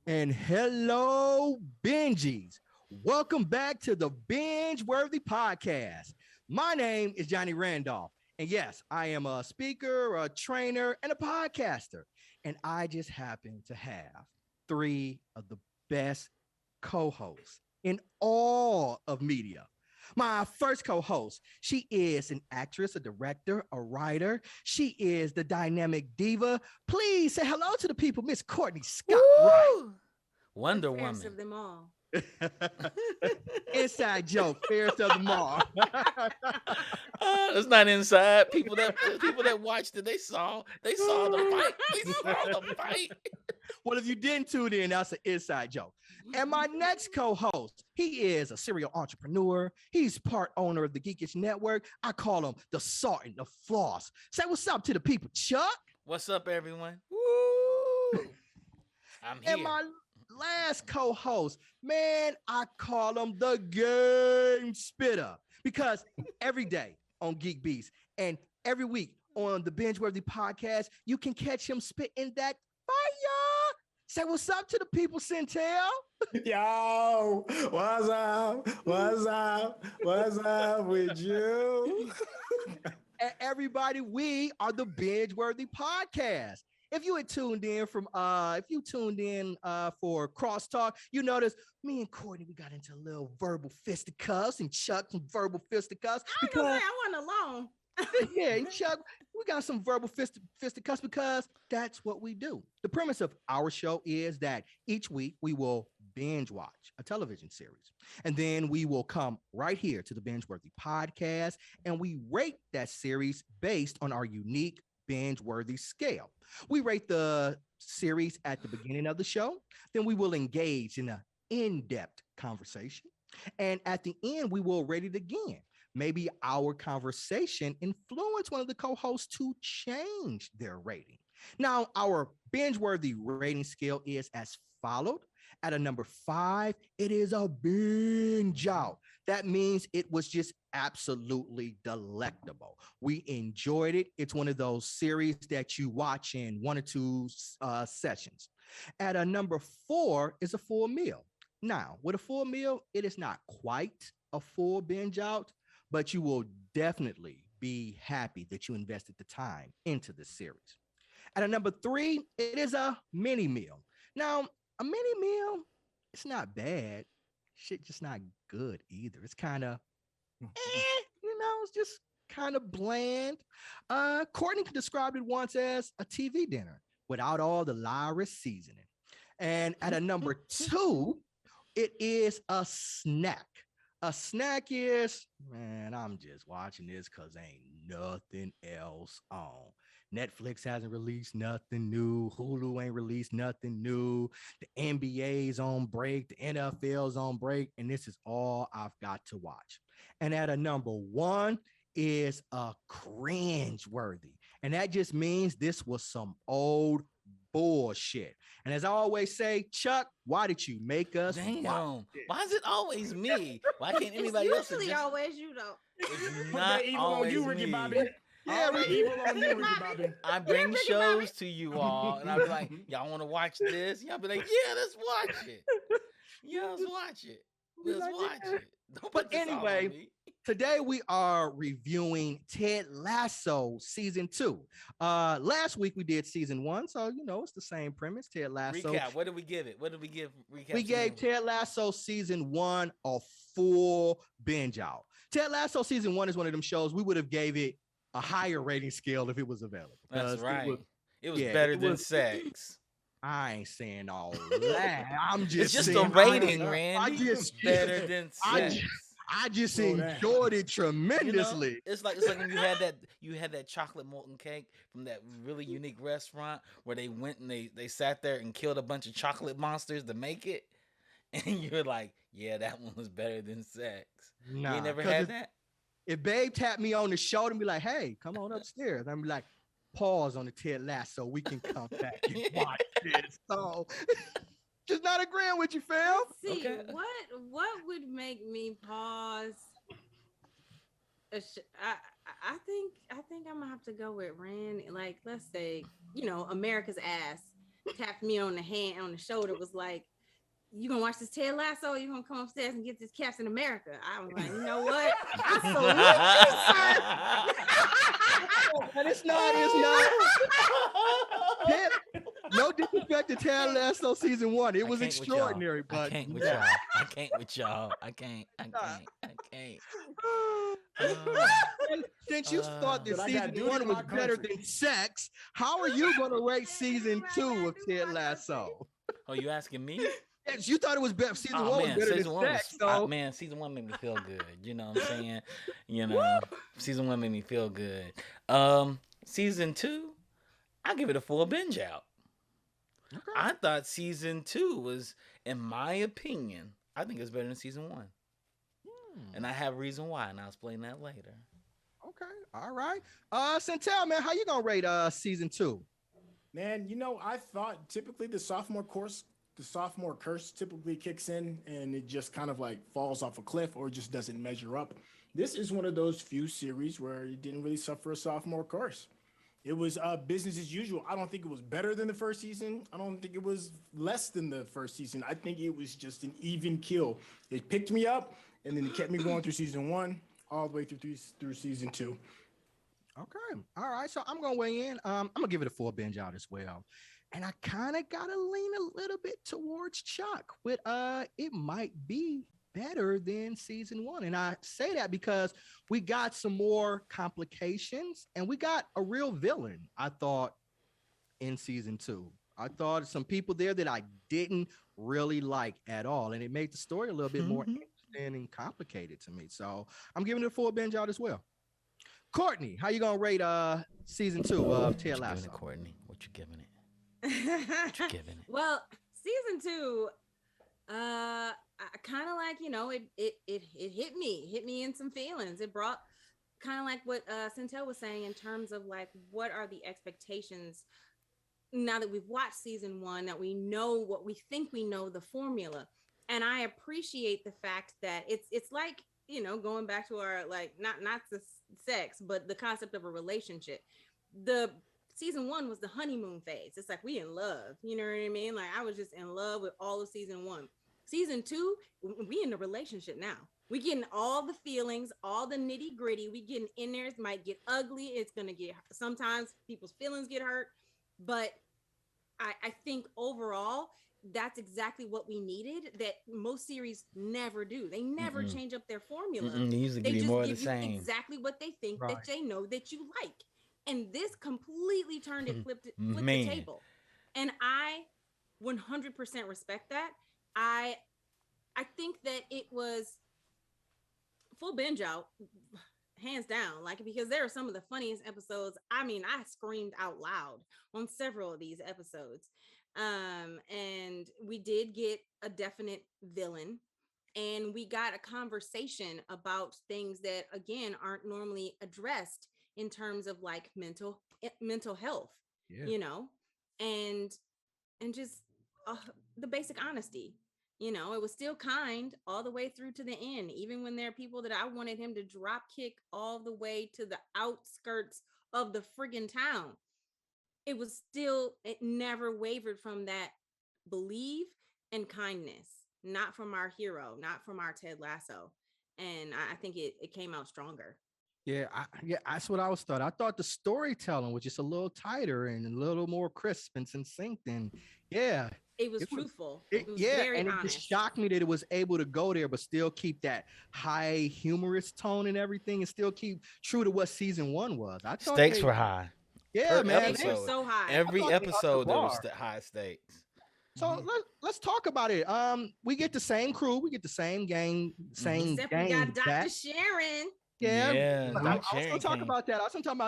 And hello, Benjies. Welcome back to the BingeWorthy Podcast. My name is Johnny Randolph. And yes, I am a speaker, a trainer, and a podcaster. And I just happen to have three of the best co hosts in all of media. My first co host, she is an actress, a director, a writer. She is the dynamic diva. Please say hello to the people, Miss Cortney Scott Wright. Woo! The Wonder fairest Woman. of them all. Inside joke, fairest of them all. It's not inside. People that watched it, they saw the fight. They saw the fight. Well, if you didn't tune in, that's an inside joke. And my next co-host, he is a serial entrepreneur. He's part owner of the Geekish Network. I call him the salt and the floss. Say what's up to the people, Chuck. What's up, everyone? Woo! I'm And here. my last co-host, man, I call him the game spitter because every day on Geek Beast and every week on the Bingeworthy podcast, you can catch him spitting that fire. Say what's up to the people, Syntell. Yo, what's up? What's up? What's up with you? And everybody, we are the Bingeworthy podcast. If you had tuned in for crosstalk, you notice me and Courtney, we got into a little verbal fisticuffs and Chuck some verbal fisticuffs I was gonna say I wasn't alone. yeah, and Chuck, we got some verbal fisticuffs because that's what we do. The premise of our show is that each week we will binge watch a television series, and then we will come right here to the Bingeworthy podcast, and we rate that series based on our unique binge-worthy scale. We rate the series at the beginning of the show, then we will engage in an in-depth conversation, and at the end we will rate it again. Maybe our conversation influenced one of the co-hosts to change their rating. Now, our binge-worthy rating scale is as followed. At a number 5, it is a binge out. That means it was just absolutely delectable. We enjoyed it. It's one of those series that you watch in one or two sessions. At a number 4 is a full meal. Now, with a full meal, it is not quite a full binge out, but you will definitely be happy that you invested the time into this series. At a number 3, it is a mini meal. Now, a mini meal, it's not bad. Shit, just not good either. It's kind of, it's just kind of bland. Courtney described it once as a TV dinner without all the Lyra seasoning. And at a number 2, it is a snack. A snack is, man, I'm just watching this because ain't nothing else on. Netflix hasn't released nothing new. Hulu ain't released nothing new. The NBA's on break. The NFL's on break. And this is all I've got to watch. And at a number 1 is a cringe worthy. And that just means this was some old bullshit. And as I always say, Chuck, why did you make us Damn. watch this? Why is it always me? Why can't It's anybody else usually suggest? always you though. It's Put not that evil on always you, Ricky me. Bobby. Yeah, All that Ricky. evil on you, Ricky Bobby. I bring Ricky shows Bobby. to you all, and I'll be like, y'all want to watch this? Y'all be like, yeah, let's watch it. Yeah, let's watch it. Be Let's like, watch yeah. it. Don't But put this all anyway, on me. today we are reviewing Ted Lasso season 2. Last week we did season 1, so it's the same premise. Ted Lasso. Recap. What did we give it? What did we give? Recap. We gave Ted Lasso season 1 a full binge out. Ted Lasso season 1 is one of them shows we would have gave it a higher rating scale if it was available. That's right. It was yeah, better it than was- sex. I ain't saying all that. I'm just It's just a saying rating, I Randy. just Better than I sex. I just Slow down. enjoyed it You know, tremendously. it's like when you had that chocolate molten cake from that really unique restaurant where they went and they sat there and killed a bunch of chocolate monsters to make it, and you're like, yeah, that one was better than sex. You Nah, ain't never 'cause had that? if Babe tapped me on the shoulder and be like, "Hey, come on upstairs," I'm be like, "Pause on the Ted Lasso. We can come back and watch this." So, just not agreeing with you, fam. See, Okay. what would make me pause? I think I'm gonna have to go with Rand. Like, let's say, America's ass. tapped me on the shoulder, was like, "You gonna watch this Ted Lasso? Or you gonna come upstairs and get this Captain America?" I was like, "You know what? I salute you, sir." And it's not. Ted, no disrespect to Ted Lasso season 1. It was extraordinary, but I can't with y'all. I can't with y'all. I can't. Since you thought that season 1 was better than sex, how are you going to rate season 2 of Ted Lasso? Oh, you asking me? Yes, you thought it was better. Season 1 was better than sex. Man, season 1 made me feel good. You know what I'm saying? Season 1 made me feel good. Season 2, I'll give it a full binge out. Okay. I thought season 2 was, in my opinion, I think it's better than season 1. And I have a reason why, and I'll explain that later. Okay. All right. Syntell, man, how you gonna rate season 2? Man, I thought typically the sophomore curse typically kicks in and it just kind of like falls off a cliff or just doesn't measure up. This is one of those few series where it didn't really suffer a sophomore curse. It was business as usual. I don't think it was better than the first season. I don't think it was less than the first season. I think it was just an even kill. It picked me up, and then it kept me going through season 1 all the way through season 2. Okay. All right. So I'm going to weigh in. I'm going to give it a full binge out as well. And I kind of got to lean a little bit towards Chuck with it might be better than season 1. And I say that because we got some more complications and we got a real villain, I thought, in season 2. I thought some people there that I didn't really like at all. And it made the story a little bit more interesting and complicated to me. So I'm giving it a full binge out as well. Cortney, how you going to rate season 2 of Ted Lasso? Cortney, what you giving it? What you giving it? Well, season 2, I kind of like, it hit me in some feelings. It brought kind of like what Syntell was saying in terms of like, what are the expectations now that we've watched season 1, that we know what we think we know the formula. And I appreciate the fact that it's like, going back to our, like, not the sex, but the concept of a relationship. The season 1 was the honeymoon phase. It's like, we in love, you know what I mean? Like, I was just in love with all of season 1. Season 2, we in the relationship now. We getting all the feelings, all the nitty gritty. We getting in there. It might get ugly. It's going to get, sometimes people's feelings get hurt. But I think overall, that's exactly what we needed, that most series never do. They never change up their formula. They usually give you more of the same. Exactly what they think that they know that you like. And this completely turned it, flipped the table. And I 100% respect that. I think that it was full binge out, hands down, like, because there are some of the funniest episodes. I mean, I screamed out loud on several of these episodes. And we did get a definite villain, and we got a conversation about things that, again, aren't normally addressed in terms of like mental health, and just the basic honesty. It was still kind all the way through to the end, even when there are people that I wanted him to drop kick all the way to the outskirts of the friggin' town. It never wavered from that belief and kindness, not from our hero, not from our Ted Lasso. And I think it came out stronger. Yeah, that's what I was thought. I thought the storytelling was just a little tighter and a little more crisp and succinct. And it was truthful. It was very honest. It just shocked me that it was able to go there, but still keep that high humorous tone and everything, and still keep true to what season 1 was. I thought stakes were high. Yeah, man, they were so high. Every episode there was high stakes. So let's talk about it. We get the same crew, we get the same gang, same Except gang. We got Dr. Sharon. Yeah. I was gonna talk about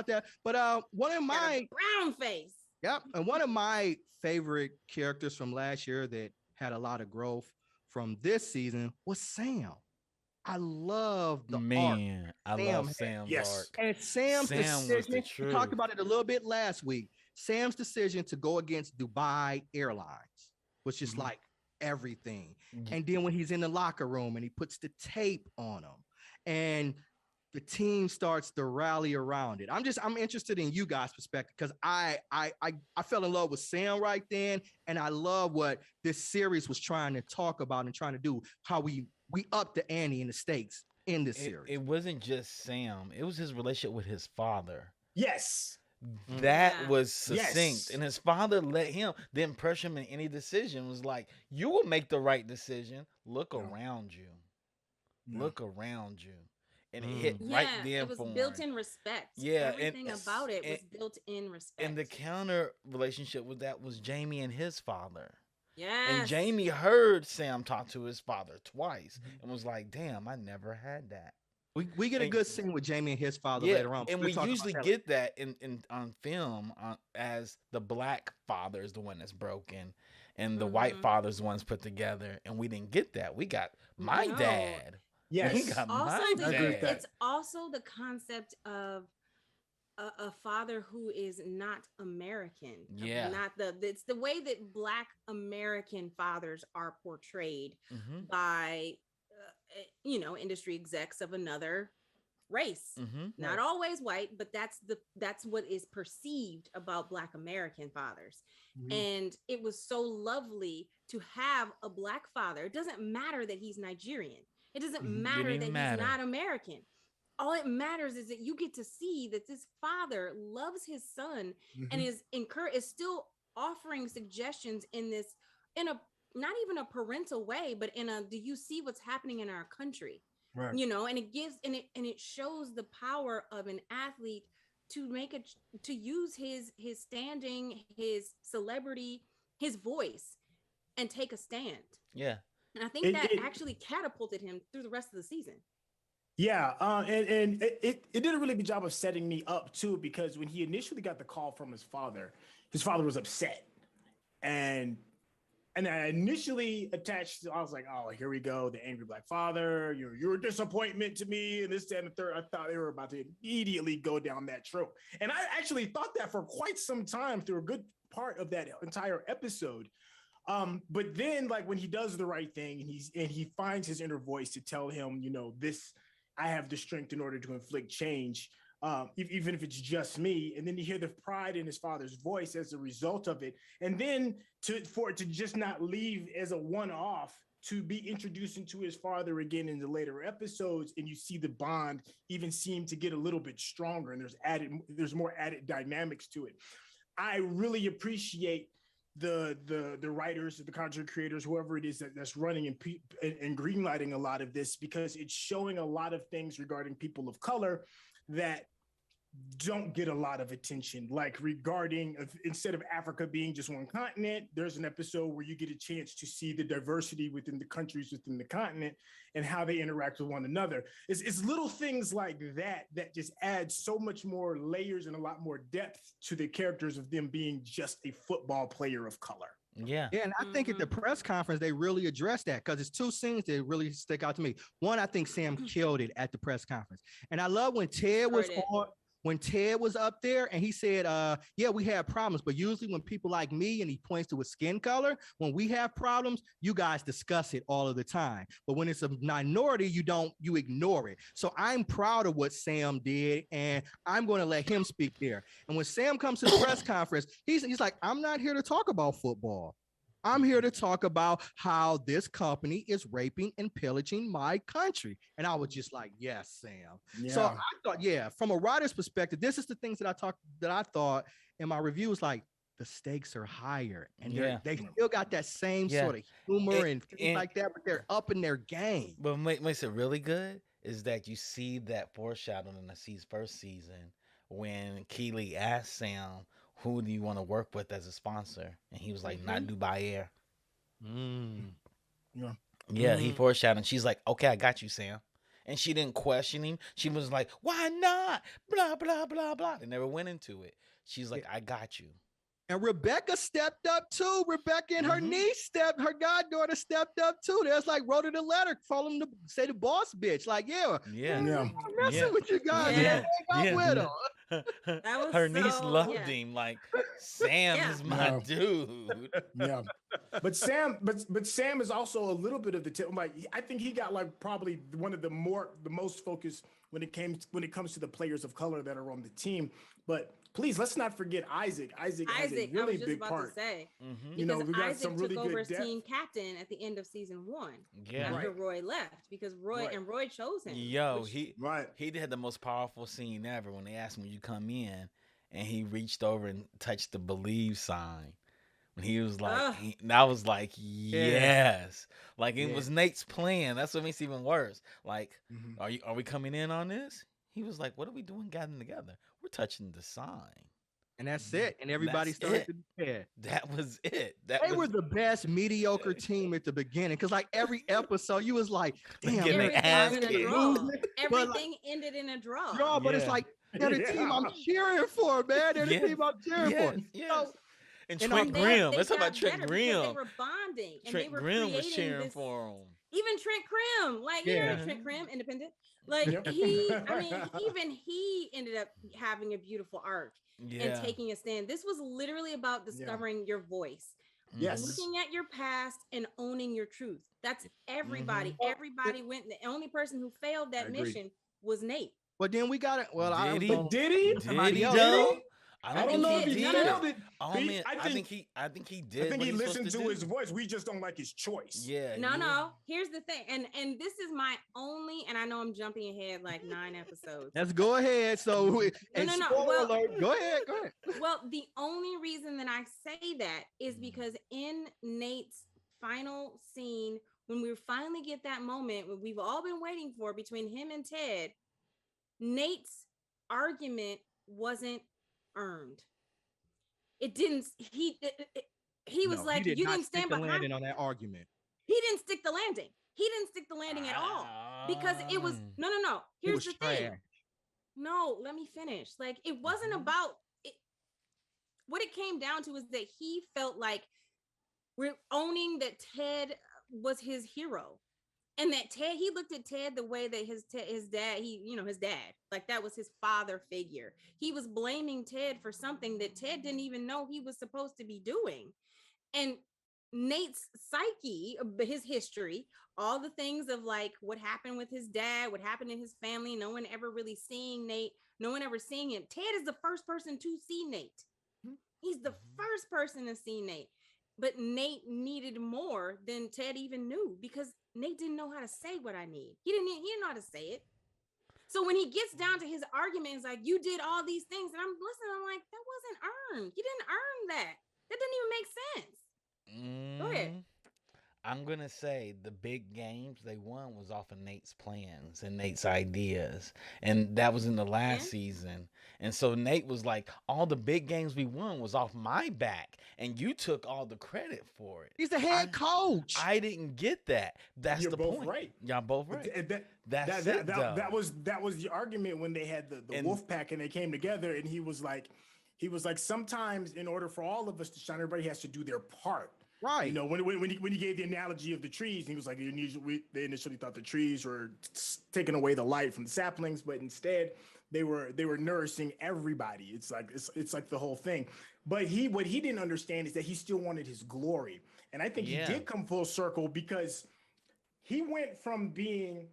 that. But one of my brown face. Yep. And one of my favorite characters from last year that had a lot of growth from this season was Sam. I love the arc. I love Sam's arc. And Sam's decision, we talked about it a little bit last week. Sam's decision to go against Dubai Airlines was just like everything. And then when he's in the locker room and he puts the tape on him, and the team starts to rally around it. I'm interested in you guys' perspective because I fell in love with Sam right then, and I love what this series was trying to talk about and trying to do. How we up the ante in the stakes in this series. It wasn't just Sam; it was his relationship with his father. Yes. That Yeah. was succinct, Yes. and his father didn't pressure him in any decision. Was like, you will make the right decision. Look Yeah. around you. Yeah. Look around you. And it hit Yeah, right then it was for built him. in respect. Yeah, Everything about it was built in respect. And the counter relationship with that was Jamie and his father. Yes. And Jamie heard Sam talk to his father twice and was like, damn, I never had that. We get a good scene with Jamie and his father Yeah, later on. and We'll we talk about usually that get that in on film as the black father is the one that's broken, and the white father is the one's put together. And we didn't get that. We got my No. dad. Yes. We got Also, my I agree with dad. that. it's also the concept of a father who is not American. Yeah. It's the way that Black American fathers are portrayed Mhm. by industry execs of another race. Mhm. Not always white, but that's what is perceived about Black American fathers. And it was so lovely to have a Black father. It doesn't matter that he's Nigerian. It doesn't matter Didn't that even matter. he's not American. All it matters is that you get to see that this father loves his son and is still offering suggestions in a not even a parental way, but in a, do you see what's happening in our country? Right. And it shows the power of an athlete to to use his standing, his celebrity, his voice, and take a stand. Yeah. And I think that actually catapulted him through the rest of the season. Yeah, and it did a really good job of setting me up too, because when he initially got the call from his father was upset, and I initially I was like, oh, here we go, the angry Black father, you're a disappointment to me, and this, that, and the third. I thought they were about to immediately go down that trope, and I actually thought that for quite some time through a good part of that entire episode. But then, like, when he does the right thing and he finds his inner voice to tell him, this, I have the strength in order to inflict change, even if it's just me. And then you hear the pride in his father's voice as a result of it. And then for it to just not leave as a one-off, to be introduced into his father again in the later episodes, and you see the bond even seem to get a little bit stronger, and there's more added dynamics to it. I really appreciate the writers, the content creators, whoever it is that's running and greenlighting a lot of this, because it's showing a lot of things regarding people of color that don't get a lot of attention, like regarding, instead of Africa being just one continent, there's an episode where you get a chance to see the diversity within the countries within the continent and how they interact with one another. It's little things like that just add so much more layers and a lot more depth to the characters of them being just a football player of color. Yeah. Yeah, and I think at the press conference, they really addressed that, because it's two scenes that really stick out to me. One, I think Sam killed it at the press conference. And I love when Ted was up there and he said, yeah, we have problems, but usually when people like me, and he points to a skin color, when we have problems, you guys discuss it all of the time. But when it's a minority, you ignore it. So I'm proud of what Sam did, and I'm going to let him speak there. And when Sam comes to the press conference, he's like, I'm not here to talk about football. I'm here to talk about how this company is raping and pillaging my country. And I was just like, yes, Sam. Yeah. So I thought, from a writer's perspective, this is the things that I thought in my reviews, like, the stakes are higher, and they still got that same sort of humor and things like that, but they're up in their game. But what makes it really good is that you see that foreshadowing in the first season when Keeley asked Sam, who do you want to work with as a sponsor? And he was like, not Dubai Air. Yeah, he foreshadowed. She's like, okay, I got you, Sam. And she didn't question him. She was like, why not? Blah, blah, blah, blah. They never went into it. She's like, I got you. And Rebecca stepped up too. Rebecca and her niece her goddaughter stepped up too. There's like, wrote her the letter, call him to say the boss bitch. Like, I'm messing with you guys. With him. Her niece loved him. Like, Sam is my dude. Yeah. But Sam is also a little bit of the tip. Like, I think he got like probably one of the most focus when it comes to the players of color that are on the team. But please, let's not forget Isaac. Isaac has a I really was just big about part. to say, You know, because we got Isaac some really took over good as depth. team captain at the end of season 1 Yeah. after Right. Roy left, because Roy chose him. Yo, Right. he had the most powerful scene ever when they asked him, "You come in," and he reached over and touched the believe sign. When he was like, Ugh. and I was like, yes, like it Yeah. was Nate's plan. That's what makes it even worse. Like, Mhm. are we coming in on this? He was like, what are we doing gathering together? We're touching the sign. And that's it. And everybody That's started it. to yeah. That was it. That They was were the best mediocre team at the beginning. Cause like every episode, you was like, They damn, getting man, their Everything ass was in a kicked. draw. losing. But, like, Everything ended in a draw. draw, but it's Yeah. like they're the team I'm cheering for, man. They're the Yes. team I'm cheering Yes, for. yes. So, And and Trent They Grimm. Let's talk got about Trent better because They Grimm. were bonding, and Trent they were Grimm was creating cheering this. for him. Even Trent Grimm, like you Yeah. know, Trent Grimm, independent. Like Yep. he ended up having a beautiful arc Yeah. and taking a stand. This was literally about discovering your voice, Yes. looking at your past and owning your truth. That's everybody. Mm-hmm. Everybody went. The only person who failed that I agree. mission was Nate. but then we got it. Well, I Did was he? gonna- Did he? somebody Did he else. though? I don't know if he did. nailed it. Oh He- man, I think he did. I think what he he's supposed listened to do. his voice. We just don't like his choice. Yeah. No. Here's the thing, and this is my only. And I know I'm jumping ahead like 9 episodes. Let's go ahead. So, and no. spoiler Well- alert. Go ahead. Go ahead. Well, the only reason that I say that is Mhm. because in Nate's final scene, when we finally get that moment, when we've all been waiting for between him and Ted, Nate's argument wasn't earned. It didn't. He was No, like, did "You not didn't stick stand the behind." landing on that argument. He didn't stick the landing. He didn't stick the landing at all because it was no. It Here's was the thing. trash. No, let me finish. Like it wasn't about it. What it came down to is that he felt like we're owning that Ted was his hero, and that Ted, he looked at Ted the way that his dad, his dad, like that was his father figure. He was blaming Ted for something that Ted didn't even know he was supposed to be doing. And Nate's psyche, his history, all the things of like what happened with his dad, what happened in his family, no one ever really seeing Nate, no one ever seeing him. Ted is the first person to see Nate. He's the first person to see Nate. But Nate needed more than Ted even knew because Nate didn't know how to say what I need. He didn't know how to say it. So when he gets down to his argument, it's like, you did all these things. And I'm listening, I'm like, that wasn't earned. You didn't earn that. That didn't even make sense. Go ahead. I'm gonna say the big games they won was off of Nate's plans and Nate's ideas, and that was in the last season. And so Nate was like, all the big games we won was off my back, and you took all the credit for it. He's the head coach. I didn't get that. That's You're the both point. right. Y'all both right. That was the argument when they had the wolf pack and they came together, and he was like, sometimes in order for all of us to shine, everybody has to do their part. Right. You know, when he gave the analogy of the trees, he was like, they initially thought the trees were taking away the light from the saplings, but instead they were nourishing everybody. It's like the whole thing. But what he didn't understand is that he still wanted his glory. And I think he did come full circle because he went from being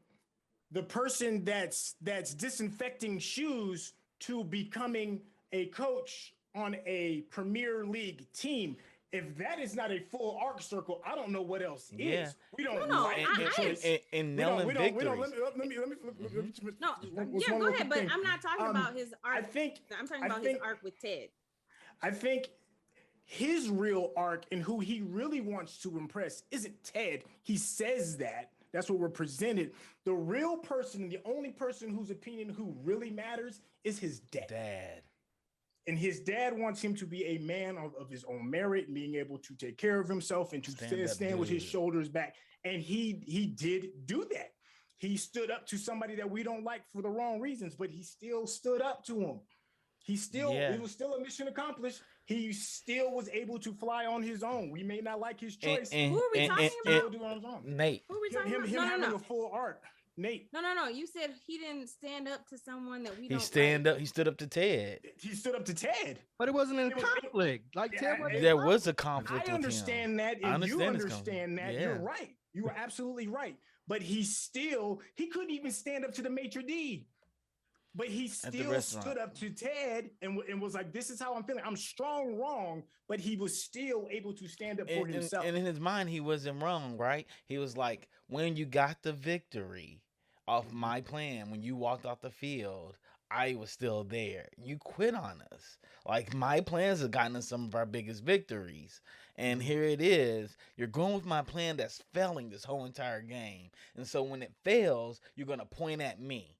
the person that's disinfecting shoes to becoming a coach on a Premier League team. If that is not a full arc circle, I don't know what else is. We don't No, and nailing victories. Let me Go ahead, but I'm not talking about his arc. I'm talking about his arc with Ted. I think his real arc and who he really wants to impress isn't Ted. He says that. That's what we're presented. The real person, the only person whose opinion who really matters is his dad. And his dad wants him to be a man of his own merit and being able to take care of himself and to stand with his shoulders back. And he did do that. He stood up to somebody that we don't like for the wrong reasons, but he still stood up to him. It was still a mission accomplished. He still was able to fly on his own. We may not like his choice. Who are we talking about? Nate. Who are we talking about? Him having a full arc. Nate. No. You said he didn't stand up to someone that we don't. He stood up to Ted. He stood up to Ted. But it wasn't in conflict. Like Ted wasn't. There was a conflict. I understand that, and you understand that. You're right. You are absolutely right. But he couldn't even stand up to the maitre d'. But he At the still restaurant. stood up to Ted and was like, "This is how I'm feeling. I'm strong, wrong." But he was still able to stand up for himself. And in his mind, he wasn't wrong, right? He was like, when you got the victory off my plan, when you walked off the field, I was still there. You quit on us. Like, my plans have gotten us some of our biggest victories. And here it is. You're going with my plan that's failing this whole entire game. And so when it fails, you're going to point at me,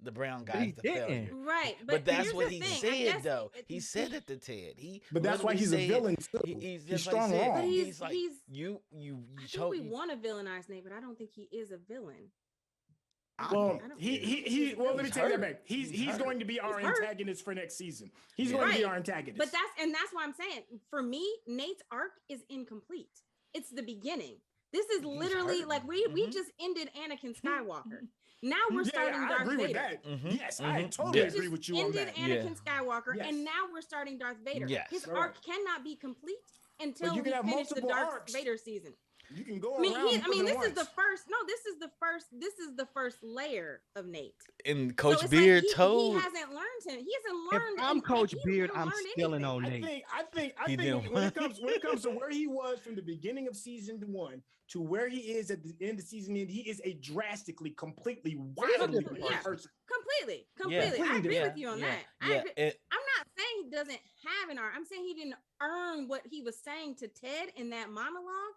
the brown But he guy's the failure. didn't. Right, But that's here's what the he thing, I said, guess though. He said it to Ted. But that's why he's a villain too. He's He's just like he strong, said. wrong. He's like, He's- you I think chose. we want to villainize Nate, but I don't think he is a villain. Well, I don't he think well, let me He's take that hurt. back. He's He's going to be our hurt. antagonist for next season. He's Yeah. going to be Right. our antagonist. But that's why I'm saying, for me, Nate's arc is incomplete. It's the beginning. This is literally hurt. like we Mhm. just ended Anakin Skywalker. Now we're yeah, starting I Darth agree Vader. with that. Mhm, Yes, I mhm. totally Yeah. We agree just with you on ended that. Anakin Skywalker, Yes. and now we're starting Darth Vader. Yes. His Right. arc cannot be complete until you we can have finish the multiple Darth arcs. Vader season. You can go I mean, around. this is the first. No, this is the first layer of Nate. And Coach So it's Beard like told. he hasn't learned him. He hasn't If learned. I'm and Coach he Beard, hasn't I'm learned stealing anything. on I Nate. think didn't when it comes to where he was from the beginning of season 1 to where he is at the end of season 8, he is a drastically, completely, wildly different different Yeah. person. Completely. Yeah. I agree Completely with you on that. I Yeah. agree. I'm not saying he doesn't have an arc. I'm saying he didn't earn what he was saying to Ted in that monologue.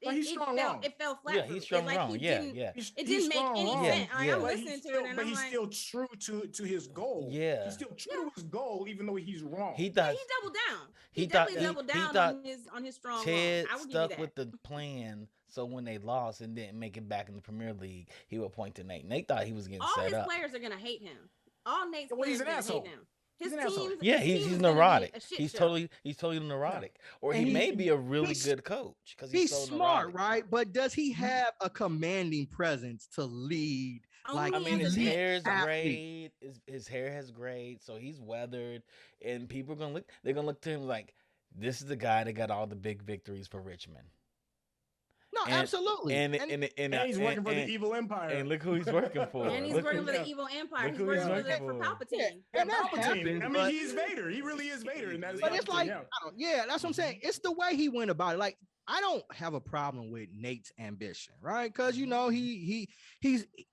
But he's strong wrong. It fell flat. Yeah, for me. he's strong Like, wrong. he Yeah, didn't- yeah. He's It didn't make strong any wrong. sense. Like, Yeah. I'm But listening he's to still, it, and but I'm he's like, still true to his goal. Yeah. He's still true to his goal, even though he's wrong. He yeah, thought he doubled down. he He thought- definitely he- doubled he down thought on his strong Ted wrong. I would give you stuck that. with the plan, so when they lost and didn't make it back in the Premier League, he would point to Nate. Nate thought he was getting All set his up. players are gonna hate him. All Nate's Well, he's players an are gonna asshole. hate him. He's His an asshole. teams, Yeah, his he's team is gonna be neurotic. a shit He's show. totally neurotic. Or And he may he- be a really he's- good coach because He's so smart, neurotic. right? But does he have a commanding presence to lead? Like, I Only mean, as his a dick. hair's athlete. great. His hair has great, so he's weathered, and people are gonna look. They're gonna look to him like this is the guy that got all the big victories for Richmond. No, And- absolutely. And And he's working for the evil empire. And look who he's working for. And he's Look working who- for the yeah. evil empire. Look He's who he's working working for for. Palpatine. and that Palpatine. happens, I mean, but- he's Vader. He really is Vader, and that is But it's Palpatine, like, yeah. yeah, that's what I'm saying. It's the way he went about it. Like, I don't have a problem with Nate's ambition, right? Because you know, he's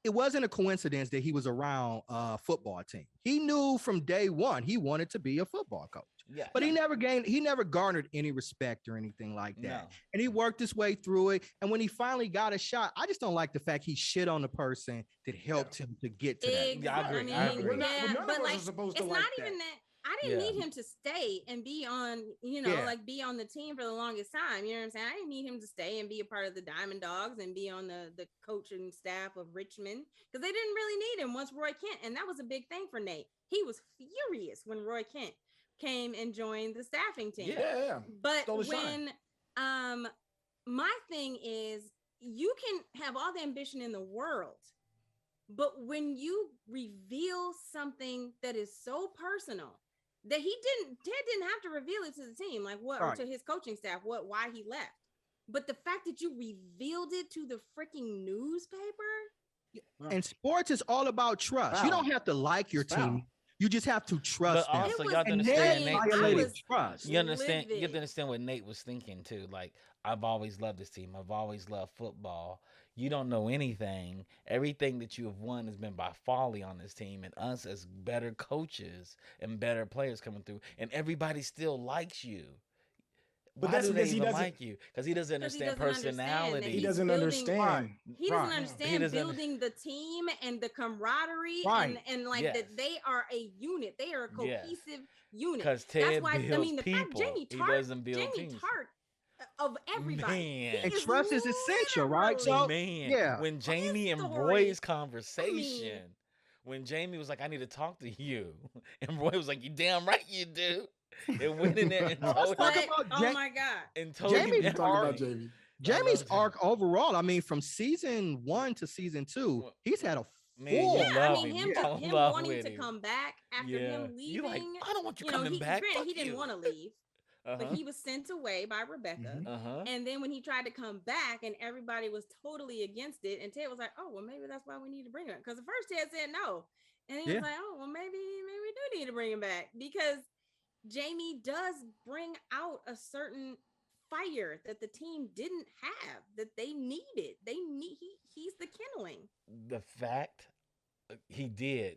it wasn't a coincidence that he was around a football team. He knew from day one he wanted to be a football coach. Yeah. But he never garnered any respect or anything like that. No. And he worked his way through it. And when he finally got a shot, I just don't like the fact he shit on the person that helped him to get to that. Yeah, I agree. I mean, We're not- yeah, none of but us like, are supposed to it's like not that. even that. I didn't Yeah. need him to stay and be on, Yeah. like be on the team for the longest time. You know what I'm saying? I didn't need him to stay and be a part of the Diamond Dogs and be on the coaching staff of Richmond because they didn't really need him once Roy Kent. And that was a big thing for Nate. He was furious when Roy Kent came and joined the staffing team. Yeah. But Stole his shine. when my thing is you can have all the ambition in the world, but when you reveal something that is so personal that Ted didn't have to reveal it to the team, like what, or Right. to his coaching staff, why he left. But the fact that you revealed it to the freaking newspaper, And sports is all about trust. You Foul. don't have to like your It's foul. team. You just have to trust But them. also, It you have to was- understand and Nate. I violated was- trust. You understand? You have livid. to understand what Nate was thinking too. Like, I've always loved this team. I've always loved football. You don't know anything. Everything that you have won has been by folly on this team, and us as better coaches and better players coming through, and everybody still likes you. But Why that's do they because he even doesn't- like you? Because he doesn't Because he understand doesn't understand that personality. He he's doesn't building- understand. he doesn't Right. understand He doesn't under- building the team and the camaraderie Right. and like Yes. that they are a unit. They are a Yes. cohesive unit. Because Ted why builds the people. fact Jamie He Tart, doesn't build Jamie teams. Tart of everybody. Man. And trust is essential, right? literally- So, Man, yeah. when Jamie and story, Roy's conversation, when Jamie was like, "I need to talk to you," and Roy was like, "You damn right you do," and went in there and Let's told talk him, But, about oh Ja- my god, and told Jamie him was Talk about everything. Jamie. Jamie's love arc overall, I mean, from season 1 to season 2, Well, he's had a Man, full. you yeah, I love mean him. him, Fall in him love wanting with to him. come back after Yeah. him You leaving. like, I don't want you You know, coming back. granted, he Fuck didn't you. want to leave. but he was sent away by Rebecca. And then when he tried to come back and everybody was totally against it, and Ted was like, oh, well, maybe that's why we need to bring him. Because at first Ted said no. And he was like, oh, well, maybe we do need to bring him back, because Jamie does bring out a certain fire that the team didn't have, that they needed. He's the kindling. The fact he did.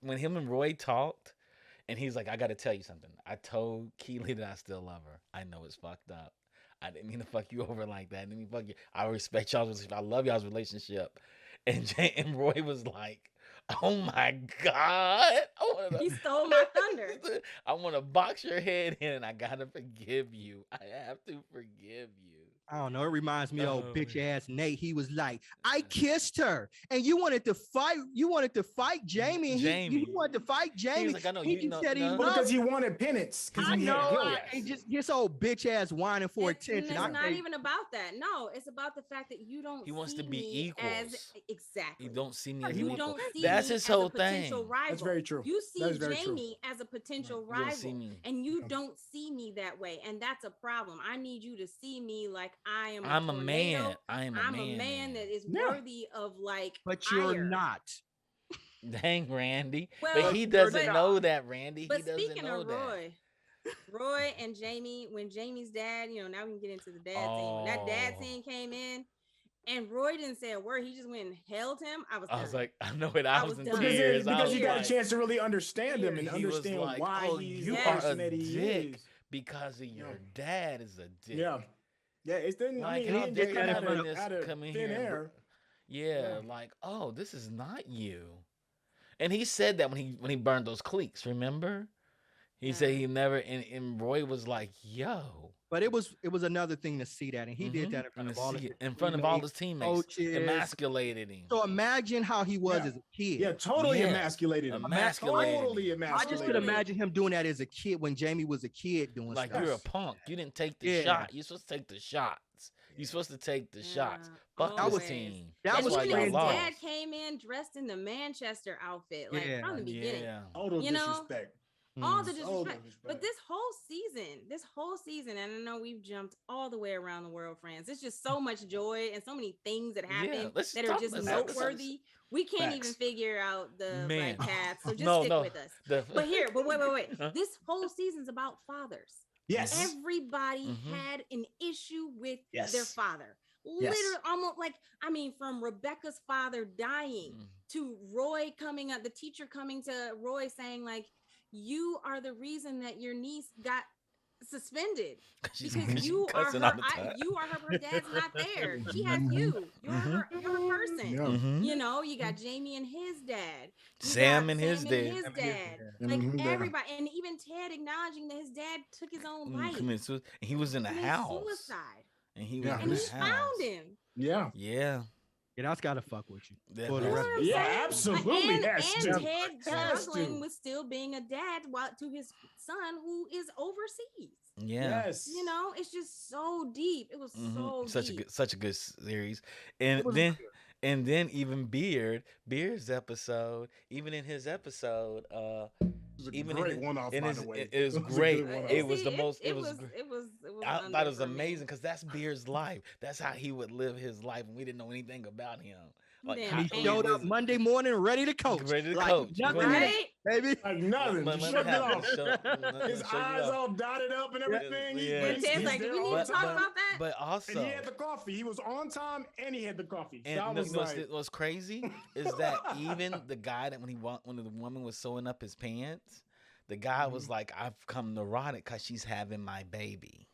When him and Roy talked, and he's like, I got to tell you something. I told Keely that I still love her. I know it's fucked up. I didn't mean to fuck you over like that. I didn't mean to fuck you. I respect y'all's relationship. I love y'all's relationship. And Roy was like, oh my God. He stole my thunder. I want to box your head in, and I got to forgive you. I have to forgive you. I don't know. It reminds me of bitch ass Nate. He was like, I kissed her, and you wanted to fight. You wanted to fight Jamie. You wanted to fight Jamie. He was like, I know. He said he loved because he wanted penance. I know. He just gets old bitch ass whining for attention. It's not even about that. No, it's about the fact that you don't. He wants to be equal. Exactly. You don't see me as you equal. don't see That's me his as whole a thing. potential rival. That's very true. You see Jamie as a potential rival, and you don't see me that way, and that's a problem. I need you to see me like I'm a man. I'm a man that is worthy of But fire. you're not. Dang, Randy. Well, but he doesn't know that, Randy. But he doesn't speaking know of that. Roy and Jamie, when Jamie's dad, now we can get into the dad scene. When that dad scene came in, and Roy didn't say a word, he just went and held him. I was like, I know it. I was in done. tears. Because you got a chance to really understand him and understand why he's you the are person a that he dick is. because of your dad is a dick. Yeah, it's then Like, he didn't just come out of thin air. Like, oh, this is not you. And he said that when he burned those cleats, remember? He said he never, and Roy was like, yo. But it was another thing to see that, and he did that in front of all his teammates, coaches, emasculated him. So imagine how he was as a kid. Yeah, totally emasculated him. Totally emasculated. I just could imagine him doing that as a kid when Jamie was a kid doing like stuff. You're a punk. You didn't take the shot. You're supposed to take the shots. You're supposed to take the shots. Fuck this team. That was why his dad came in dressed in the Manchester outfit, from the beginning. Total disrespect. All the disrespect. But this whole season, and I know we've jumped all the way around the world, friends. It's just so much joy and so many things that happen that are just noteworthy. We can't even figure out the path. So just stick with us. But wait. This whole season's about fathers. Yes. Everybody had an issue with their father. Literally, almost from Rebecca's father dying to Roy coming up, the teacher coming to Roy saying, you are the reason that your niece got suspended because you are her dad's not there. She has you. You're her person. You got Jamie and his dad. Sam and his dad. Everybody, and even Ted acknowledging that his dad took his own life. And he was in the house. Suicide. And he was found him. Yeah. Yeah, that's gotta fuck with you. Absolutely. And Ted struggling with still being a dad to his son who is overseas. Yeah. Yes. It's just so deep. It was so deep. Such a good series. And then even Beard's episode, even in his episode, even great one-off, by the way. It was great. It was the most. It was. I thought it was amazing because that's Beard's life. That's how he would live his life, and we didn't know anything about him. He showed up Monday morning ready to coach. Nothing, right? Baby. Like nothing. Just shut it off. His eyes all dotted up and everything. And Ted's like, do we need to talk about that? But also, and he had the coffee. He was on time and he had the coffee. And what's crazy is that even the guy that when the woman was sewing up his pants, the guy was like, I've come neurotic because she's having my baby.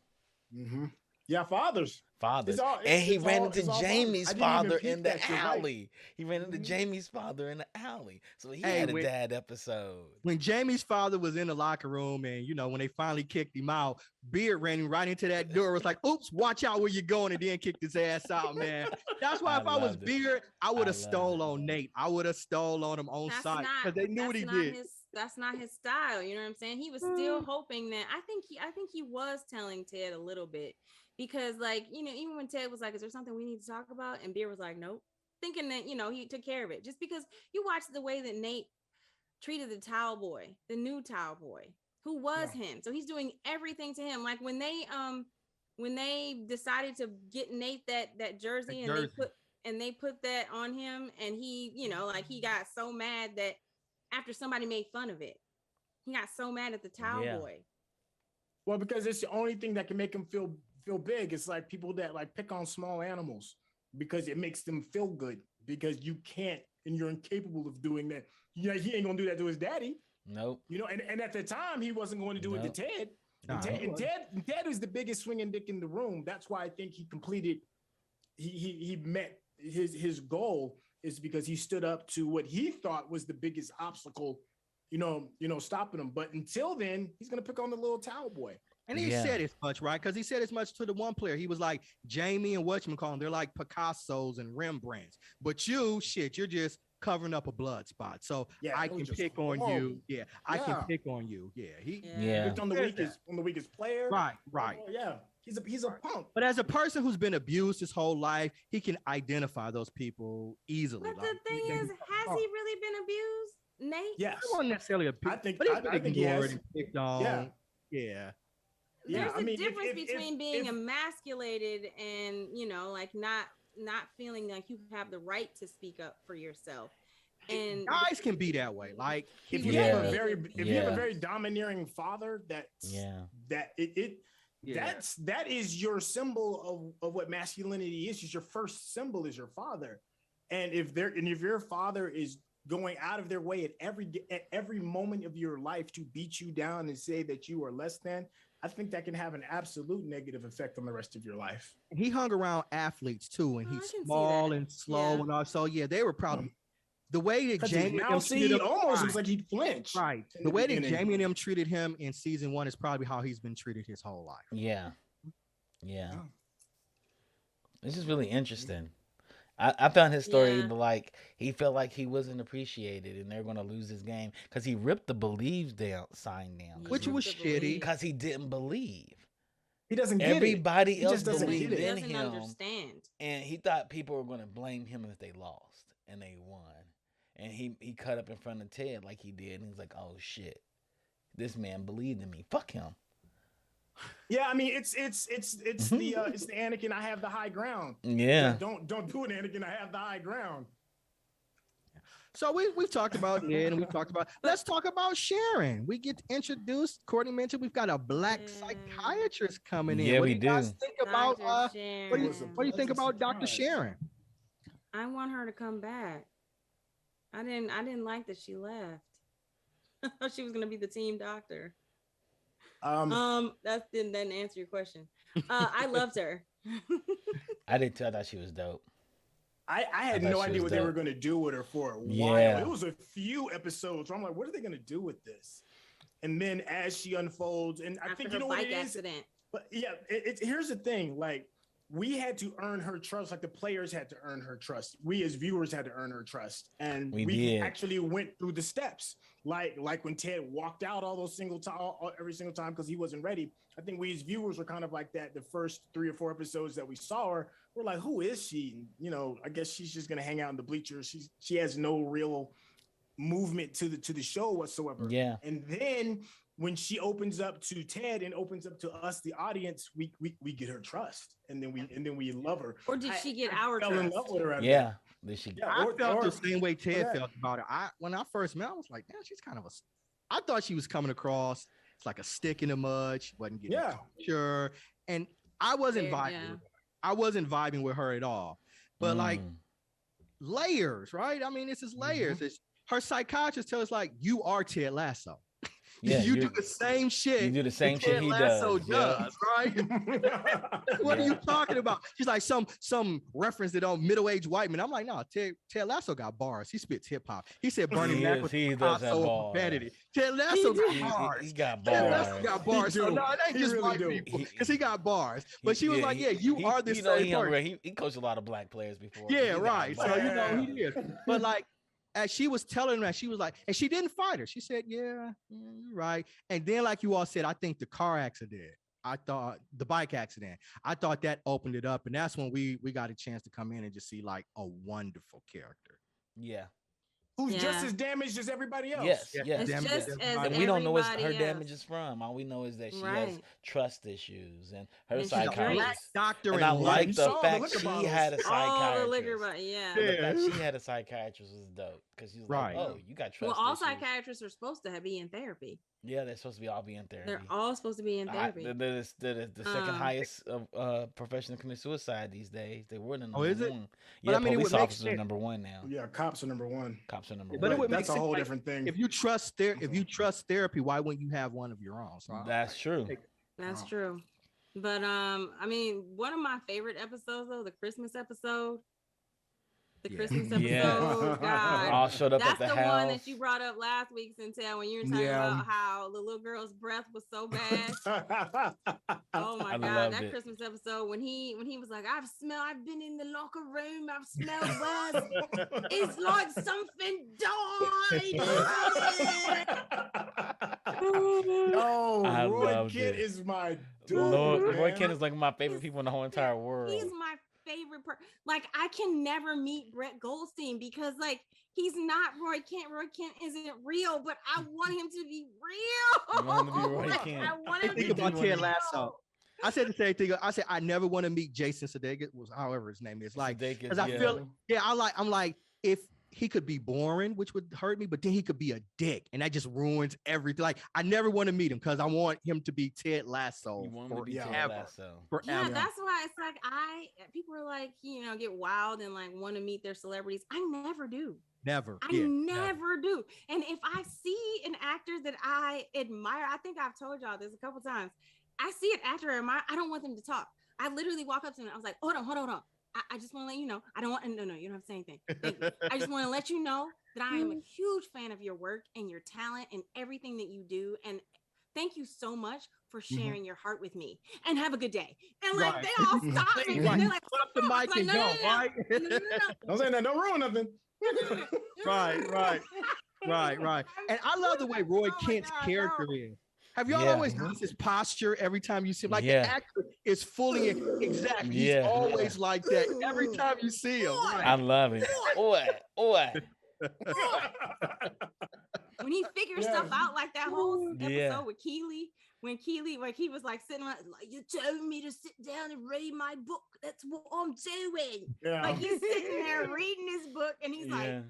Yeah, fathers. And he ran into Jamie's father in the alley. He ran into Jamie's father in the alley. So he had a dad episode. When Jamie's father was in the locker room and, when they finally kicked him out, Beard ran right into that door. It was like, oops, watch out where you're going, and then kicked his ass out, man. That's why if I was Beard, I would have stole on Nate. I would have stole on him on site because they knew what he did. That's not his style. You know what I'm saying? He was still hoping that I think he was telling Ted a little bit. Because, even when Ted was like, is there something we need to talk about? And Beard was like, nope. Thinking that, he took care of it. Just because you watch the way that Nate treated the towel boy, the new towel boy, who was him. So he's doing everything to him. Like when they decided to get Nate that jersey, and they put that on him, and he, like he got so mad that after somebody made fun of it, he got so mad at the towel boy. Well, because it's the only thing that can make him feel big. It's like people that like pick on small animals because it makes them feel good, because you can't and you're incapable of doing that. He ain't gonna do that to his daddy. Nope. And at the time he wasn't going to do it to Ted. Ted was the biggest swinging dick in the room. That's why I think he completed. He met his goal, is because he stood up to what he thought was the biggest obstacle, stopping him. But until then, he's gonna pick on the little towel boy. And he said as much, right? Because he said as much to the one player. He was like, Jamie and whatchamacallit, they're like Picassos and Rembrandts. But you're just covering up a blood spot. So I can pick on you. Yeah, I can pick on you. Yeah, he picked on the weakest player. Right. Yeah, he's a punk. But as a person who's been abused his whole life, he can identify those people easily. But the thing is, has he really been abused, Nate? Yes. I wasn't necessarily abused. I think he has. And picked on. Yeah. There's a difference between being emasculated and, like not feeling like you have the right to speak up for yourself. And guys can be that way. Like if you have a very domineering father, that is your symbol of what masculinity is. Your first symbol is your father. And if your father is going out of their way at every moment of your life to beat you down and say that you are less than, I think that can have an absolute negative effect on the rest of your life. He hung around athletes too, and he's small and slow and all. So they were proud of him. The way that Jamie almost looks like he'd flinch. Right. The way that Jamie and them treated him in season 1 is probably how he's been treated his whole life. Yeah. This is really interesting. I found his story like he felt like he wasn't appreciated and they're going to lose his game because he ripped the Believe sign down. Which was shitty. Because he didn't believe. He doesn't get Everybody it. else believed in him. Understand. And he thought people were going to blame him if they lost and they won. And he cut up in front of Ted like he did. And he's like, oh, shit. This man believed in me. Fuck him. Yeah, I mean it's the Anakin, I have the high ground. Yeah. Don't do it, Anakin, I have the high ground. So we've talked about Ned, and we've talked about. Let's talk about Sharon. We get introduced. Courtney mentioned we've got a black psychiatrist coming in. Yeah, what we do you guys think about? What do you think about Dr. Sharon? I want her to come back. I didn't like that she left. She was gonna be the team doctor. That didn't answer your question. I loved her. I did too. I thought she was dope. I had no idea what they were going to do with her for a while. Yeah. It was a few episodes where I'm like, what are they going to do with this? And then as she unfolds, and I think you know what it is. Accident. But yeah, here's the thing. Like, we had to earn her trust. Like the players had to earn her trust. We as viewers had to earn her trust, and we actually went through the steps. Like when Ted walked out every single time because he wasn't ready. I think we as viewers were kind of like that. The first 3 or 4 episodes that we saw her, we're like, who is she? I guess she's just gonna hang out in the bleachers. She has no real movement to the show whatsoever. Yeah. And then when she opens up to Ted and opens up to us, the audience, we get her trust, and then we love her. Or did she get our trust? Fell in love with her. Yeah. I felt the same way Ted felt about her. When I first met her, I was like, man, she's kind of I thought she was coming across like a stick in the mud. She wasn't getting sure, and I wasn't vibing. With her. I wasn't vibing with her at all. But like layers, right? I mean, this is layers. It's, her psychiatrist tells us like, you are Ted Lasso. Yeah, you do the same shit. You do the same shit he does, right? What are you talking about? She's like some reference to middle-aged white men. I'm like, no, Ted Lasso got bars. He spits hip hop. He said Bernie Mac was so competitive. Ted Lasso got bars. He got bars. Ted Lasso got bars. So no, it ain't just white people because he got bars. But she was like, yeah, you are the same person. He coached a lot of black players before. Yeah, right. So he is. But like, as she was telling her, she was like, and she didn't fight her. She said, yeah, you're right. And then, like you all said, I think the car accident, the bike accident, I thought that opened it up. And that's when we got a chance to come in and just see like a wonderful character. Yeah. who's just as damaged as everybody else. Yes, Yeah, yes. It's damage just is as And we don't know what her everybody damage else. is from. All we know is that she has Right. trust issues and her And she She's a drinks. black psychiatrist. doctor And in I Yeah, like you the saw the fact liquor she bottles. had a All the liquor, psychiatrist. but yeah. And the Yeah. fact she had a psychiatrist was dope because she was Right. like, "Oh, you got Well, trust all issues." psychiatrists are supposed to be in therapy. Yeah, they're supposed to be all be in therapy. They're all supposed to be in therapy. The second Um, highest of profession to commit suicide these days. They were the number Oh, is it? one. But Yeah, I mean, it police would make officers are sense. number one now. Yeah, cops are number one. Cops are number But one. it would make That's a sense, whole like, different thing. if you trust therapy, why wouldn't you have one of your own? So That's true. That's Wow. true. But I mean, one of my favorite episodes though, the Christmas episode. The Yeah. Christmas episode, Yeah. God. All showed up That's at the the house. one that you brought up last week, Syntell, when you were talking Yeah. about how the little girl's breath was so bad. Oh my I God, loved that it. Christmas episode when he was like, I've been in the locker room, I've smelled worse. It's like something died. Yo, I Roy loved Kent it. is my dude. Lord, Roy man. Kent is like my favorite people in the whole entire world. He's my favorite like I can never meet Brett Goldstein because like he's not Roy Kent. Roy Kent isn't real, but I want him to be real. You want him to be Roy Like, Kent. I want him think to about be Ted real. Lasso. I said the same thing. I said I never want to meet Jason Sudeikis, was however his name is. Like, Sudeikis, because I yeah. feel, I'm like, if he could be boring, which would hurt me, but then he could be a dick, and that just ruins everything. Like, I never want to meet him because I want him to be Ted Lasso You want him to be Ted forever. Lasso. Yeah, Forever. that's why it's like people are like, get wild and like want to meet their celebrities. I never do. Never. I Yeah. never do. And if I see an actor that I admire, I think I've told y'all this a couple times. I see an actor I admire, I don't want them to talk. I literally walk up to them. I was like, hold on. I just want to let you know. I don't want, no, you don't have to say anything. Thank you. I just want to let you know that I am a huge fan of your work and your talent and everything that you do. And thank you so much for sharing your heart with me. And have a good day. And like, Right. they all stop me. Right. They're like, Put up the mic and go, right? No. Don't say that. Don't ruin nothing. Right. And I love the way Roy Oh my Kent's God, character no. is. Have y'all Yeah. always noticed his posture every time you see him? Like Yeah. the actor is fully exactly. He's Yeah. always like that every time you see him. I Right. love it. Oi. When he figures Yeah. stuff out, like that whole episode Yeah. with Keely, when Keely, like he was like sitting like you told me to sit down and read my book. That's what I'm doing. Yeah. Like he's sitting there reading his book, and he's like, Yeah.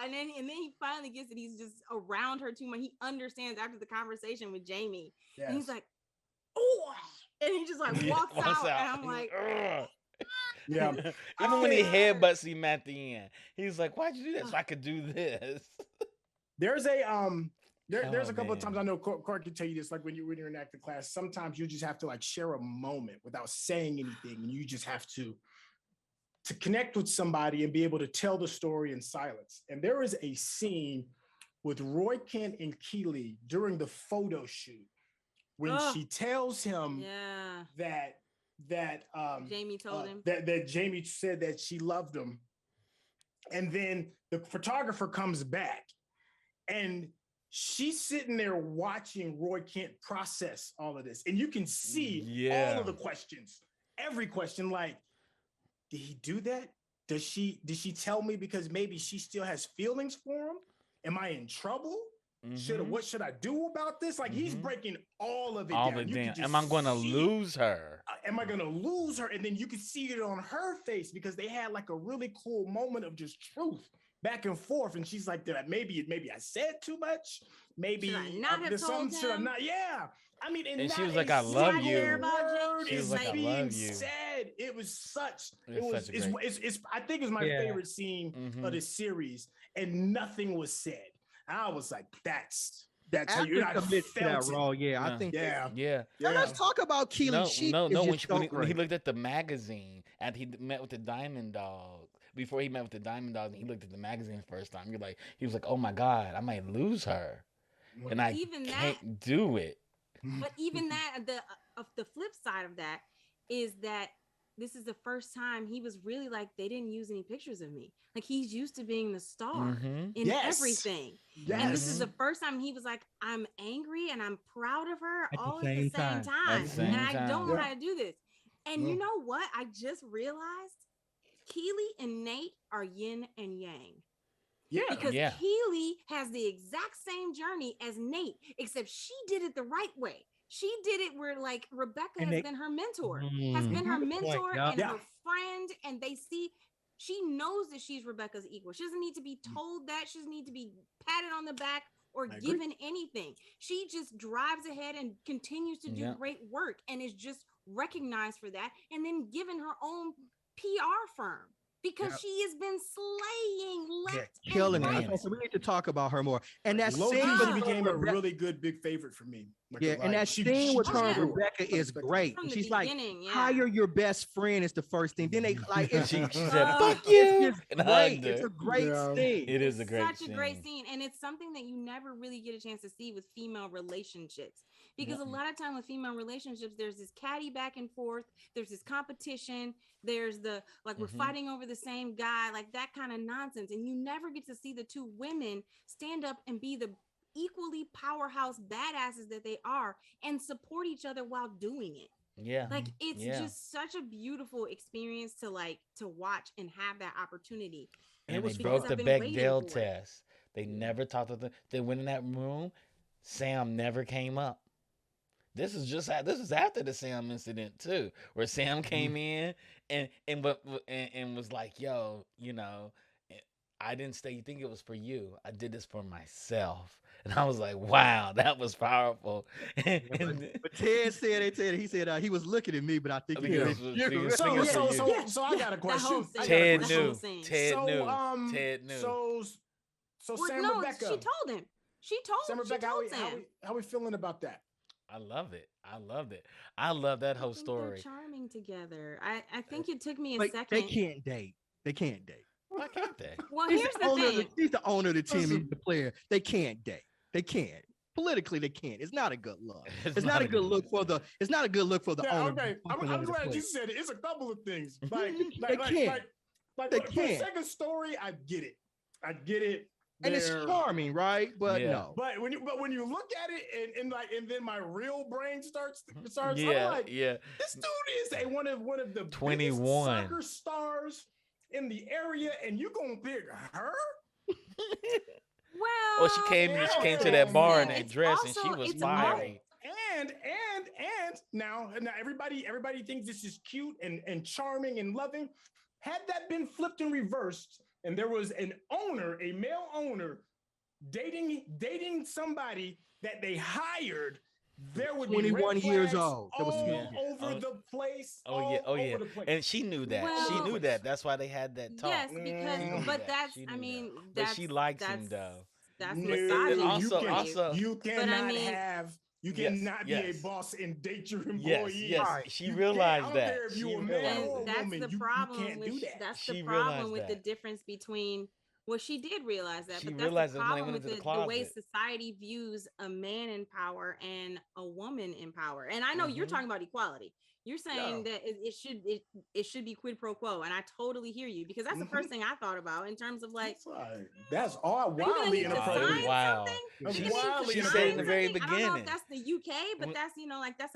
and then he finally gets it. He's just around her too much. He understands after the conversation with Jamie, and he's like, oh, and he just like walks out, and I'm like, Ugh. Yeah. Even when he God. headbutts him at the end, he's like, "Why'd you do that? So I could do this." There's a there's Oh, a couple of man. times I know Court can tell you this, like when you're in acting class, sometimes you just have to like share a moment without saying anything, and you just have to connect with somebody and be able to tell the story in silence. And there is a scene with Roy Kent and Keely during the photo shoot when Ugh. she tells him yeah. that Jamie told him. that Jamie said that she loved him, and then the photographer comes back, and she's sitting there watching Roy Kent process all of this, and you can see all of the questions, every question. Like, did he do that? Did she tell me because maybe she still has feelings for him? Am I in trouble? Mhm. What should I do about this? Like, he's Mhm. breaking all of it All down. the You can damn. just Am I going to see- lose her? Am I going to lose her? And then you can see it on her face because they had like a really cool moment of just truth back and forth. And she's like, maybe I said too much. Maybe Should I not have there's told should I him? not? Yeah. I mean, And she not was like, a "I love single you." word She was is like, "I being love you." said. It was such. It was such a great- It's. I think it's my Yeah. favorite scene Mhm. of this series, and nothing was said. I was like, that's how Actor you. I commits to that felt it. role. Yeah, I Yeah. think. Yeah. Yeah. Now Yeah. let's talk about Keely. She No. is When just so when he great. looked at the magazine and he met with the Diamond Dog, before he met with the Diamond Dog, and he looked at the magazine the first time, he was like, "Oh my God, I might lose her, and I Even that- can't do it." But even that, the flip side of that is that this is the first time he was really like, they didn't use any pictures of me. Like he's used to being the star Mhm. in Yes. everything. Yes. And this is the first time he was like, I'm angry and I'm proud of her At the all same at the same time. time. At the same And I don't know time. how to do this. And you know what? I just realized Keely and Nate are yin and yang. Yeah. Because Yeah. Keely has the exact same journey as Nate, except she did it the right way. She did it where like Rebecca And has they- been her mentor, has Mm, been her good point, mentor yeah. and Yeah. her friend, and they see she knows that she's Rebecca's equal. She doesn't need to be told that. She doesn't need to be patted on the back or I agree. given anything. She just drives ahead and continues to do Yeah. great work and is just recognized for that, and then given her own PR firm because Yep. she has been slaying Yeah, left killing and it. right. Right. So we need to talk about her more. And that Low key, scene she with became a Rebecca- really good big favorite for me. Like, yeah, and that scene with her and grew. Rebecca is great. From And the she's like, beginning, yeah. hire your best friend is the first thing. Then they like it's, She it's said, Uh, "Fuck you," just and great. hugged It's her. a great Yeah. scene. It is a It's great such scene. a great scene, and it's something that you never really get a chance to see with female relationships, because a lot of time with female relationships there's this catty back and forth, there's this competition, there's the like we're Mhm. fighting over the same guy, like that kind of nonsense, and you never get to see the two women stand up and be the equally powerhouse badasses that they are and support each other while doing it. Yeah. Like it's Yeah. just such a beautiful experience to like to watch and have that opportunity. And it And was they because broke I've the been Beck waiting Dale for it. test. They never talked to them. They went in that room. Sam never came up. This is after the Sam incident too, where Sam came in and was like, "Yo, I didn't stay. You think it was for you? I did this for myself." And I was like, "Wow, that was powerful." But Ted said he said he was looking at me, but I think I he think it meant was- you. think it was- So, think it was so, for so, you. so I got a question. scene. I got a Ted The question. whole knew. scene. Ted So, knew. Ted knew. So Well, Sam no, Rebecca. she told him. She told Sam she Rebecca, told how Sam. we feeling about that? I love it. I loved it. I love that I whole think story. they're charming together. I think it took me a But second. they can't date. They can't date. Why can't they? Well, He's here's the the owner. thing. He's the owner of the team. Listen. He's the player. They can't date. They can't. Politically, they can't. It's not a good look. It's It's not a not good look for the. It's not a good look for the Yeah, owner. okay. I'm wanting to glad play. you said it. It's a couple of things. Like, They can't. They for the can't. second story, I get it. I get it. And it's There. charming, right? But Yeah. no. But when you look at it and then my real brain starts Yeah, I'm like, yeah. this dude is one of the 21. biggest soccer stars in the area, and you gonna pick her? Well, Well, she came to that bar in that it's dress and she also- was it's fiery. And now everybody thinks this is cute and charming and loving. Had that been flipped and reversed, and there was a male owner dating somebody that they hired, there would be 21 red years flags old. That was all smart. over Oh. the place. Oh yeah, all yeah. over the place. And she knew that. She Well- knew that. That's why they had that talk. yes, She because knew but that. that's She I knew mean that. But that's she likes him that's- though. That's No, misogyny. also- for you. also- you cannot mean- have. You Yes, cannot be yes. a boss and date your Yes, employees. yes. Right. She You can't- realized I don't that. care if you She a man realized or And a that. that's woman, the you problem can't with do that. that's She the problem realized with the that. difference between well, she did realize that, She but that's realized the it when they problem went with into the the way closet. society views a man in power and a woman in power. And I know you're Mhm. talking about equality. You're saying that it should be quid pro quo, and I totally hear you because that's the first thing I thought about in terms of like That's all are you gonna wildly need to Wow, sign inappropriate. wow. something? That's Are you gonna need wildly to She sign said in the very something? I don't know if beginning. that's the UK, but When- that's like that's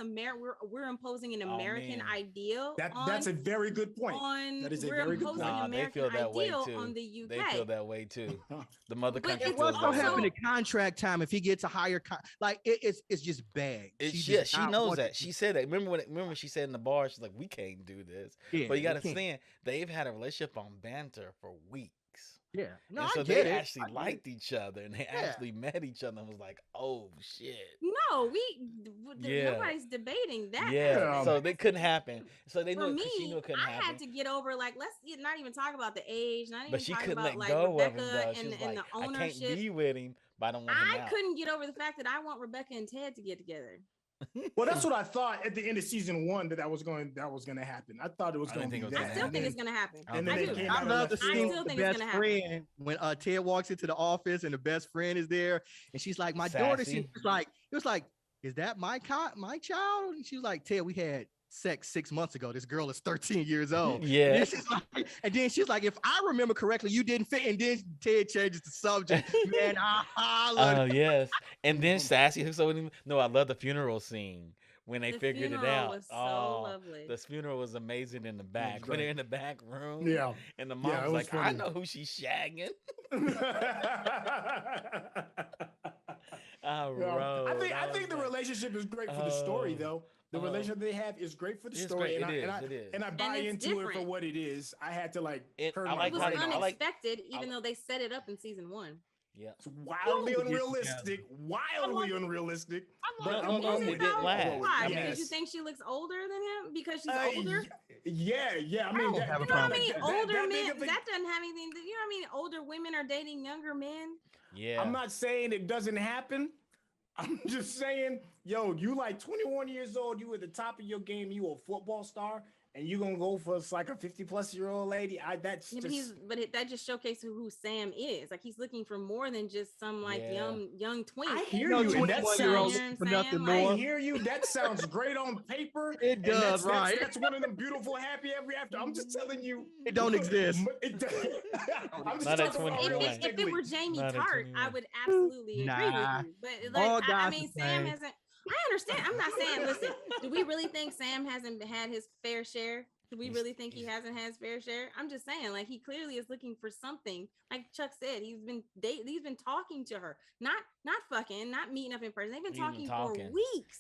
we're imposing an Oh, American man. ideal That's a very good point. on That is a we're very good imposing point. an Nah, they American feel that way ideal too. on the UK. They feel that way too. The mother But country it's feels What's that gonna way. happen also- in contract time if he gets a higher it's just bad. She does not knows want that. to- She said that. Remember she said in the bar, she's like, "We can't do this." Yeah, But you got to they can't. understand, they've had a relationship on banter for weeks. Yeah. No, And I so get they it. actually I get it. liked each other and they actually met each other and was like, "Oh shit." No, Yeah. nobody's debating that. Yeah. aspect. So they couldn't happen. So they For knew she me, knew it couldn't I happen. had to get over like let's not even talk about the age, not even But she talk couldn't about let like go Rebecca of him though. She and, was and like, the "I can't ownership. be with him, but I don't want him I out." couldn't get over the fact that I want Rebecca and Ted to get together. Well, that's what I thought at the end of season 1 that was going to happen. I thought it was I going didn't to think be it was I gonna that. still happen. think it's gonna happen. And then I they do. came I out love the left field. scene still with the think it's best gonna happen. friend when Ted walks into the office and the best friend is there and she's like, "My daughter." Sassy. She's like, it was like, "Is that my child?" And she was like, "Ted, we had sex 6 months ago. This girl is 13 years old." Yeah. And then she's like, "If I remember correctly, you didn't fit." And then Ted changes the subject. Man, I hollered. Oh yes. And then Sassy hooks up with him. No, I love the funeral scene when they The figured it funeral out. was so lovely. The funeral was amazing in the back. When great. they're in the back room. Yeah. And the Yeah, mom's it was like, I funny. know who she's shagging. Yeah. I think the relationship is great for the story, though. The relationship they have is great for the It's story, great. and I buy it's into it for different. what it is. I had to like turn I my like It was how brain off. unexpected, even though they set it up in season 1. Yeah. It's wildly unrealistic. Wildly unrealistic. But No, I'm it with didn't it. last. Why? I mean, Because you think she looks older than him? Because she's Uh, older? Yeah. I mean, don't have a You know what I problem. mean? that Older big men, of a- that doesn't have anything. You know what I mean? Older women are dating younger men. Yeah. I'm not saying it doesn't happen. I'm just saying, yo, you like 21 years old, you at the top of your game, you a football star, and you gonna go for like a 50-plus-year-old lady. That's Yeah, just that just showcases who Sam is. Like he's looking for more than just some like Yeah. young twink. I hear No you, and that 21-year-old sounds. for nothing Like, more. I hear you. That sounds great on paper. It and does, right? That's one of them beautiful happy ever after. I'm just telling you, It don't exist. I'm just Not at talking about 21. if it were Jamie Not at Tart, 21. I would absolutely agree Nah. with you. But All like, I guys mean, the Sam same. hasn't. I understand. I'm not saying. Listen, do we really think Sam hasn't had his fair share? Do we really think he hasn't had his fair share? I'm just saying, like he clearly is looking for something. Like Chuck said, he's been talking to her, not fucking, not meeting up in person. They've been talking for weeks.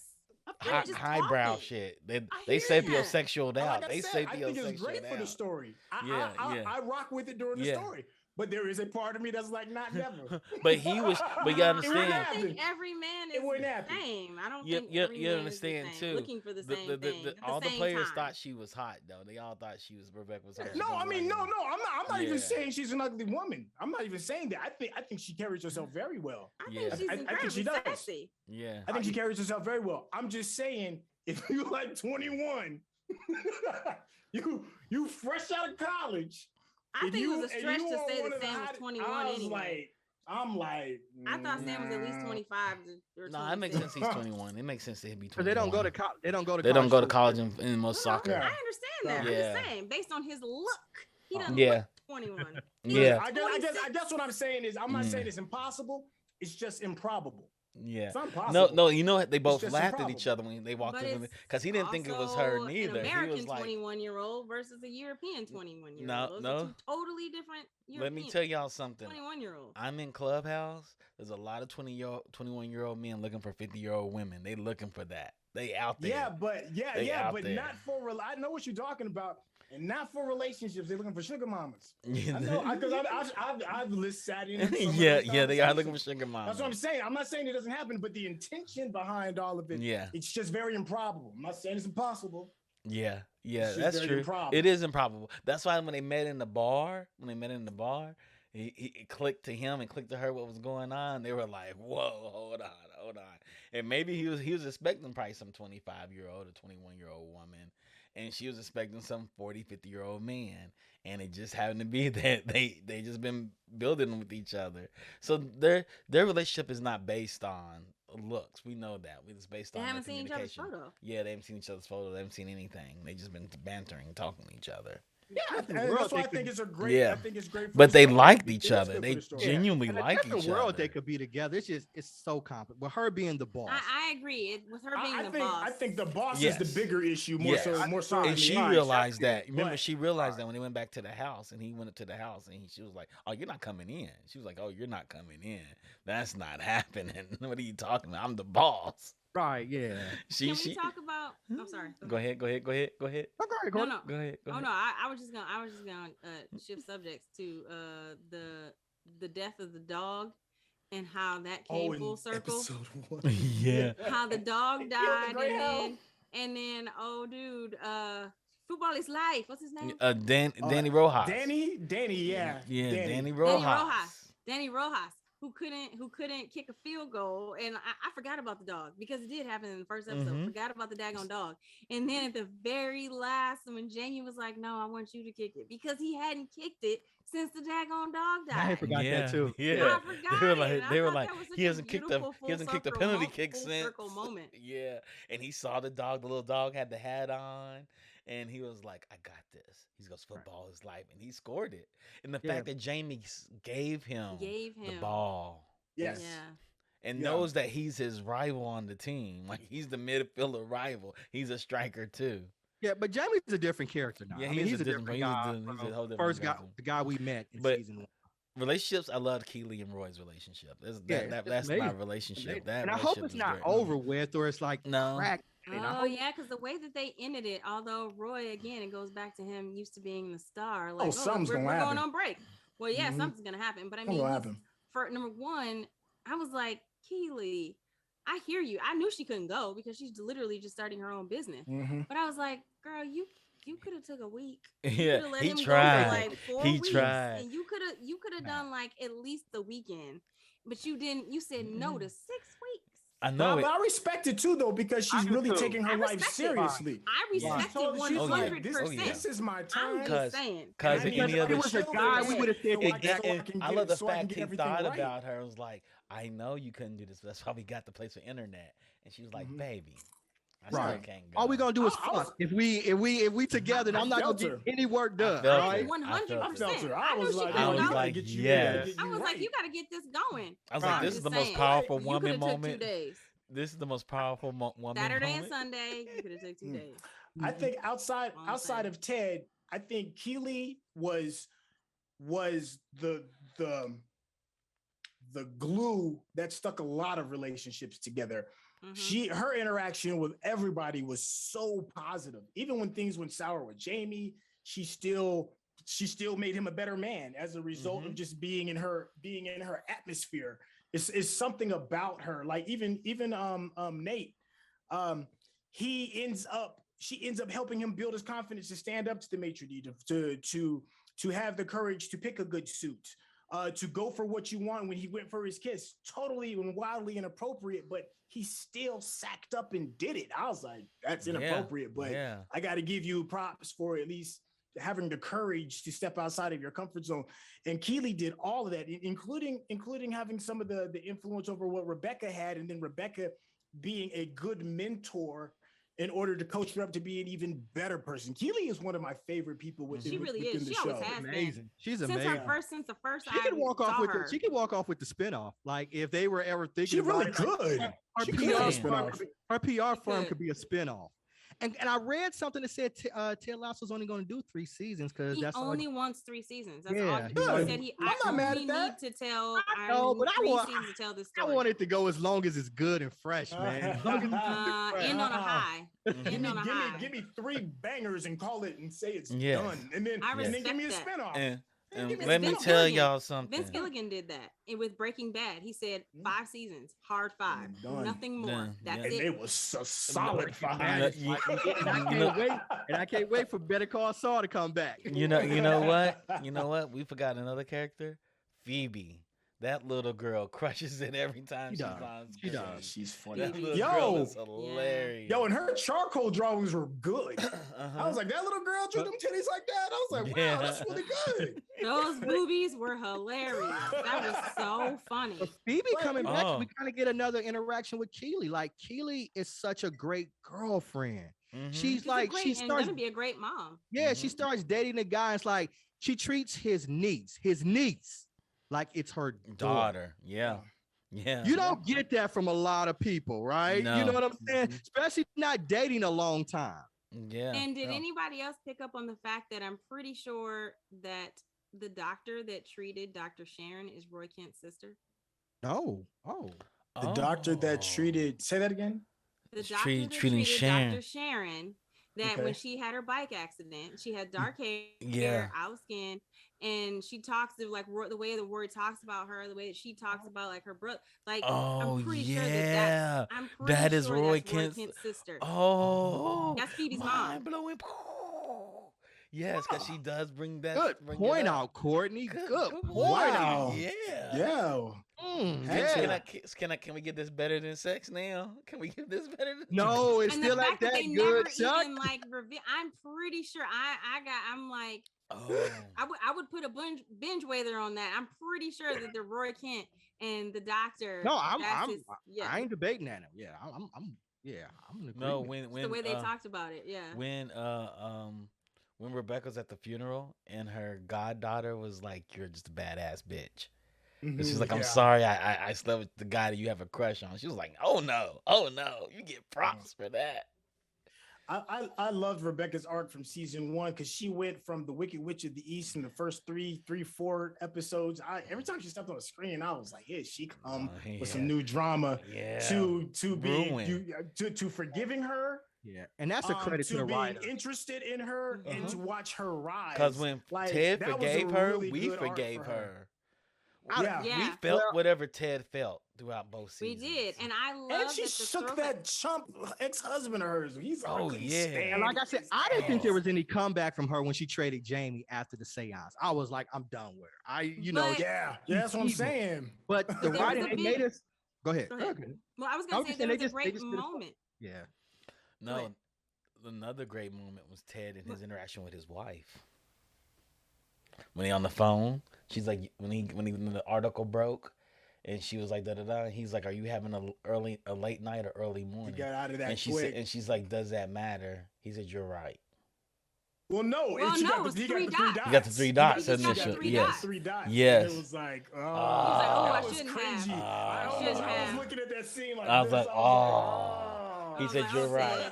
Highbrow talking. shit. They hear sapiosexualed Like out. I They said, I think it's great sapiosexualed for the out. story. Yeah. I rock with it during the Yeah. story, but there is a part of me that's like, not never. But he was. But you I understand. don't think every man is It wouldn't the happen. same. I don't You, think you, every you man understand is the same, too. looking for the same thing. At All the same players time. thought she was hot though. They all thought Rebecca was hot. No, I mean, no. I'm not even Yeah. saying she's an ugly woman. I'm not even saying that. I think she carries herself very well. I Yeah. think she's I think incredibly she does. sexy. Yeah. I think she carries herself very well. I'm just saying, if you like 21, you fresh out of college. I if think you- it was a and stretch you to are say one that of the Sam was hot- 21 anyway. I'm like, I thought Sam was at least nah. 25 or No, it makes 26. sense. He's 21. It makes sense that he'd be 21. Because they don't go to college. They don't go to. They don't go to for- college in most No, soccer. Yeah. I understand that. I'm Yeah. just saying, based on his look, he doesn't Yeah. look 21. He Yeah. looks I guess what I'm saying is, I'm not Mm. saying it's impossible. It's just improbable. Yeah. It's not impossible. No, you know what? They both just laughed at each improbable. other when they walked But in it's because he didn't think it was her also neither. An He American was like, 21-year-old versus a European 21-year-old. No, Those no. are two totally different let me tell y'all something. 21-year-olds. I'm in Clubhouse. There's a lot of 21-year-old men looking for 50-year-old women. They looking for that. They out there. Yeah, but They out but there. not for I know what you're talking about, and not for relationships. They're looking for sugar mamas. I Yeah. know because I've sat in. some of yeah, those they are looking for conversations. sugar mama. That's what I'm saying. I'm not saying it doesn't happen, but the intention behind all of it, Yeah. it's just very improbable. I'm not saying it's impossible. Yeah, It's just that's very true. improbable. It is improbable. That's why when they met in the bar, it clicked to him and clicked to her what was going on. They were like, "Whoa, hold on." And maybe he was expecting probably some 25-year-old or 21-year-old woman, and she was expecting some 40, 50-year-old man. And it just happened to be that they just been building with each other. So their relationship is not based on looks. We know that. It's based They on haven't their seen each other's communication. photo. Yeah, they haven't seen each other's photo. They haven't seen anything. They just been bantering, talking to each other. Yeah, Different and world, that's why they I think could- it's a great. Yeah. I think it's great. For But the they story. liked It each is other. good for They the story. genuinely In a like different each world, other. they could be together. It's so complicated. But her being the boss. I agree. With her being I the think boss. I think the boss Yes. is the bigger issue, more Yes. so. And than And the she eye. realized that. Remember, But- she realized that when they went back to the house, and he went up to the house, and she was like, "Oh, you're not coming in." She was like, "Oh, you're not coming in. That's not happening. What are you talking about? I'm the boss." Right, yeah. Can we talk about? I'm sorry. Go ahead. Okay, No, go no. Go ahead. Oh no, I was just gonna shift subjects to the death of the dog and how that came in full circle. episode 1. Yeah. How the dog Killed the died greyhound. and then oh dude, football is life. What's his name? Danny Rojas. Danny, yeah. Danny Rojas. Danny Rojas, who couldn't kick a field goal, and I forgot about the dog because it did happen in the first episode. Mhm. Forgot about the daggone dog, and then at the very last, when Jamie was like, "No, I want you to kick it," because he hadn't kicked it since the daggone dog I died. forgot that too. Yeah. I forgot They were it, like, and I they were thought like, that was such he a hasn't kicked beautiful he hasn't kicked a full penalty circle kick since. circle moment. Yeah, and he saw the little dog had the hat on, and he was like, "I got this." He's gonna football his life, and he scored it. And the Yeah. fact that Jamie gave him Gave the him ball, Yes. Yeah. and Yeah. knows that he's his rival on the team. Like he's the midfielder rival. He's a striker too. Yeah, but Jamie's a different character now. Yeah, I mean, he's a different he's guy. he's from a whole different first guy, person. the guy we met in But season 1. Relationships, I loved Keely and Roy's relationship. That's my amazing. relationship. That And I hope relationship it's was not great. over with, or it's like No. crack. And I Oh hope- yeah, because the way that they ended it, although Roy again, it goes back to him used to being the star. Like, something's we're gonna going happen. on break. Well, yeah, Mhm. something's gonna happen. But I Something mean, gonna happen. for number one, I was like, Keely, I hear you. I knew she couldn't go because she's literally just starting her own business. Mhm. But I was like, girl, you could have took a week. Yeah, Coulda let he him go for tried. like 4 He weeks, tried. and you could have done like at least the weekend, but you didn't. You said no to 6 weeks. I know But it. I respect it too, though, because she's I do really too. taking her I life respect it. seriously. I Yeah. respect She's it like, 100%. this is my I'm time. just Cause- saying. Cause And in any if other it was a guy, we would have said so I love the so I can fact get he everything thought right. about her. It was like, I know you couldn't do this. But that's why we got the place for internet. And she was like, Mhm. baby, I Right. still can't go. all we gonna do is I was- fuck. If we together, then I I'm not gonna felt get her. any work done. felt Right? her. 100%. I knew was she like, couldn't I was go. you gotta like, get you- yes. you gotta get I you was like, right. you got to get this going. I was Right. like, this I'm is the just most saying. powerful You woman coulda took 2 moment. days. This is the most powerful woman Saturday and moment. Sunday, you could have took 2 Mm. days. I think outside All I'm outside saying. of Ted, I think Keely was the glue that stuck a lot of relationships together. Mhm. Her interaction with everybody was so positive. Even when things went sour with Jamie, she still made him a better man as a result of just being in her atmosphere. It's something about her. Like even Nate, she ends up helping him build his confidence to stand up to the maitre d', to have the courage to pick a good suit, to go for what you want. When he went for his kiss, totally and wildly inappropriate, but he still sacked up and did it. I was like, that's inappropriate, but Yeah. I got to give you props for at least having the courage to step outside of your comfort zone. And Keely did all of that, including having some of the influence over what Rebecca had, and then Rebecca being a good mentor in order to coach her up to be an even better person. Keely is one of my favorite people She really within is. the She always show. has been. Amazing. She's Since amazing. since the first She could I walk off saw with her. she could walk off with the spinoff. Like if they were ever thinking She about really it, like, could. her She PR could have a firm spinoff. could be, her PR firm could. could be a spinoff. And I read something that said Ted Lasso's only going to do 3 seasons because He that's all only wants 3 seasons. That's Yeah, all. he He wanted- said I'm not mad at that. need to tell. I know, but I 3 want- seasons to tell this I story. want it to go as long as it's good and fresh, man. As long as it's good and fresh. End on a high. End on a high. Give me 3 bangers and call it and say it's Yes. done. And then, I and then give me a respect that. spinoff. And give me let me Vince tell Gilligan. y'all something. Vince Gilligan did that with Breaking Bad. He said Mm. 5 seasons, hard 5, Done. nothing more. Done. That's Yeah. And it. it was a solid Man, 5. it's like- and I can't wait. And I can't wait for Better Call Saul to come back. You know what? You know what? We forgot another character, Phoebe. That little girl crushes it every time She she's does. on She screen. does. She's funny. That little Yo. girl is hilarious. Yo, and her charcoal drawings were good. Uh-huh. I was like, that little girl drew them titties like that. I was like, wow, Yeah. that's really good. Those boobies were hilarious. That was so funny. But Phoebe But- coming back, Oh. we kind of get another interaction with Keely. Like Keely is such a great girlfriend. Mhm. She's She's like she and starts, gonna be a great mom. yeah, she Mhm. starts dating the guy. It's like she treats his niece, like it's her daughter. Daughter. Yeah. Yeah. You don't get that from a lot of people, right? You know No. what I'm saying? Especially not dating a long time. Yeah. And did Yeah. anybody else pick up on the fact that I'm pretty sure that the doctor that treated Dr. Sharon is Roy Kent's sister? No. Oh. The doctor that Oh. treated, say that again? The It's doctor treating that treated Sharon. Dr. Sharon, that Okay. when she had her bike accident, she had dark hair, Yeah. olive skin, and she talks to like the way the word talks about her, the way that she talks about like her brother. Like Oh, I'm pretty sure yeah. I'm pretty That is sure Roy that's Roy Kent's- Kent's sister. Oh. That's Phoebe's mom. Mind blowing. Yes, because she does bring that. Good bring it point up. out, Courtney. Good point. Wow. Yeah. Yeah. Mm, Hey, yeah. Can we get this better than sex now? Can we get this better than No, it's And still the like fact that that they good, never Chuck. even like reveal, I'm pretty sure I'm like Oh. I would put a binge weather on that. I'm pretty sure that the Roy Kent and the doctor. No, yeah. I ain't debating that. Yeah, I'm in agreement. No, It's when the way they talked about it. Yeah. When Rebecca's at the funeral and her goddaughter was like, "You're just a badass bitch," And she's like, I'm Yeah. sorry, I slept with the guy that you have a crush on. She was like, oh no, you get props for that. I loved Rebecca's arc from season 1 because she went from the Wicked Witch of the East in the first 4 episodes. Every time she stepped on the screen, I was like, "Here she come with some new drama." To being to forgiving her. Yeah, and that's a credit to the being writer. interested in her and to watch her rise. Because when Ted that was forgave a her, really we good arc forgave for her. Yeah. We felt whatever Ted felt throughout both We seasons. did, and I love And she shook that chump ex-husband of hers. He's And like I said, I didn't think there was any comeback from her when she traded Jamie after the seance. I was like, I'm done with her. Yeah, that's what I'm saying. But the there writing, was a they big- made us. Go ahead. Well, I was gonna say there was a great moment. Yeah. No, another great moment was Ted and his interaction with his wife. When he on the phone, she's like, when the article broke, and she was like, da da da. And he's like, "Are you having a late night or early morning?" He got out of that and she quick. said, and she's like, "Does that matter?" He said, "You're right." Well, no, he got the 3 dots. He got the 3 dots He just got initially. the 3 Yes. dots. 3 dots. Yes. And it was like, He was like, oh, that I was shouldn't cringy. have. I was looking at that scene like I was this. like, oh. He said, "You're right."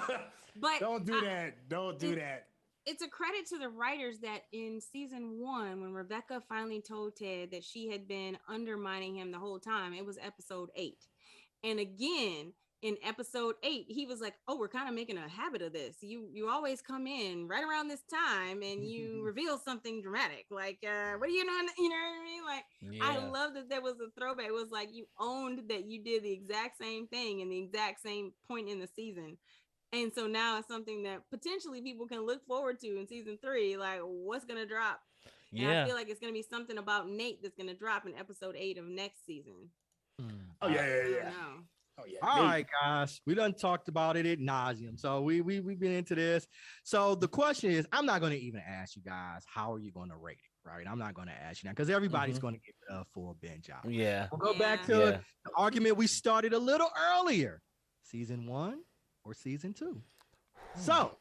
But Don't do that. Don't do that. It's a credit to the writers that in season 1, when Rebecca finally told Ted that she had been undermining him the whole time, it was episode 8. And again, in episode 8, he was like, "Oh, we're kind of making a habit of this. You always come in right around this time and you reveal something dramatic. Like, what are you doing?" You know what I mean? Like, I love that there was a throwback. It was like you owned that you did the exact same thing in the exact same point in the season. And so now it's something that potentially people can look forward to in season 3. Like, what's going to drop? And I feel like it's going to be something about Nate that's going to drop in episode 8 of next season. Oh, yeah. Oh, yeah. All right, guys. We done talked about it ad nauseum. So we've been into this. So the question is, I'm not going to even ask you guys, how are you going to rate it? Right? I'm not going to ask you now because everybody's going to give it a full binge out. Yeah. We'll go back to the argument we started a little earlier. Season 1 or season 2? So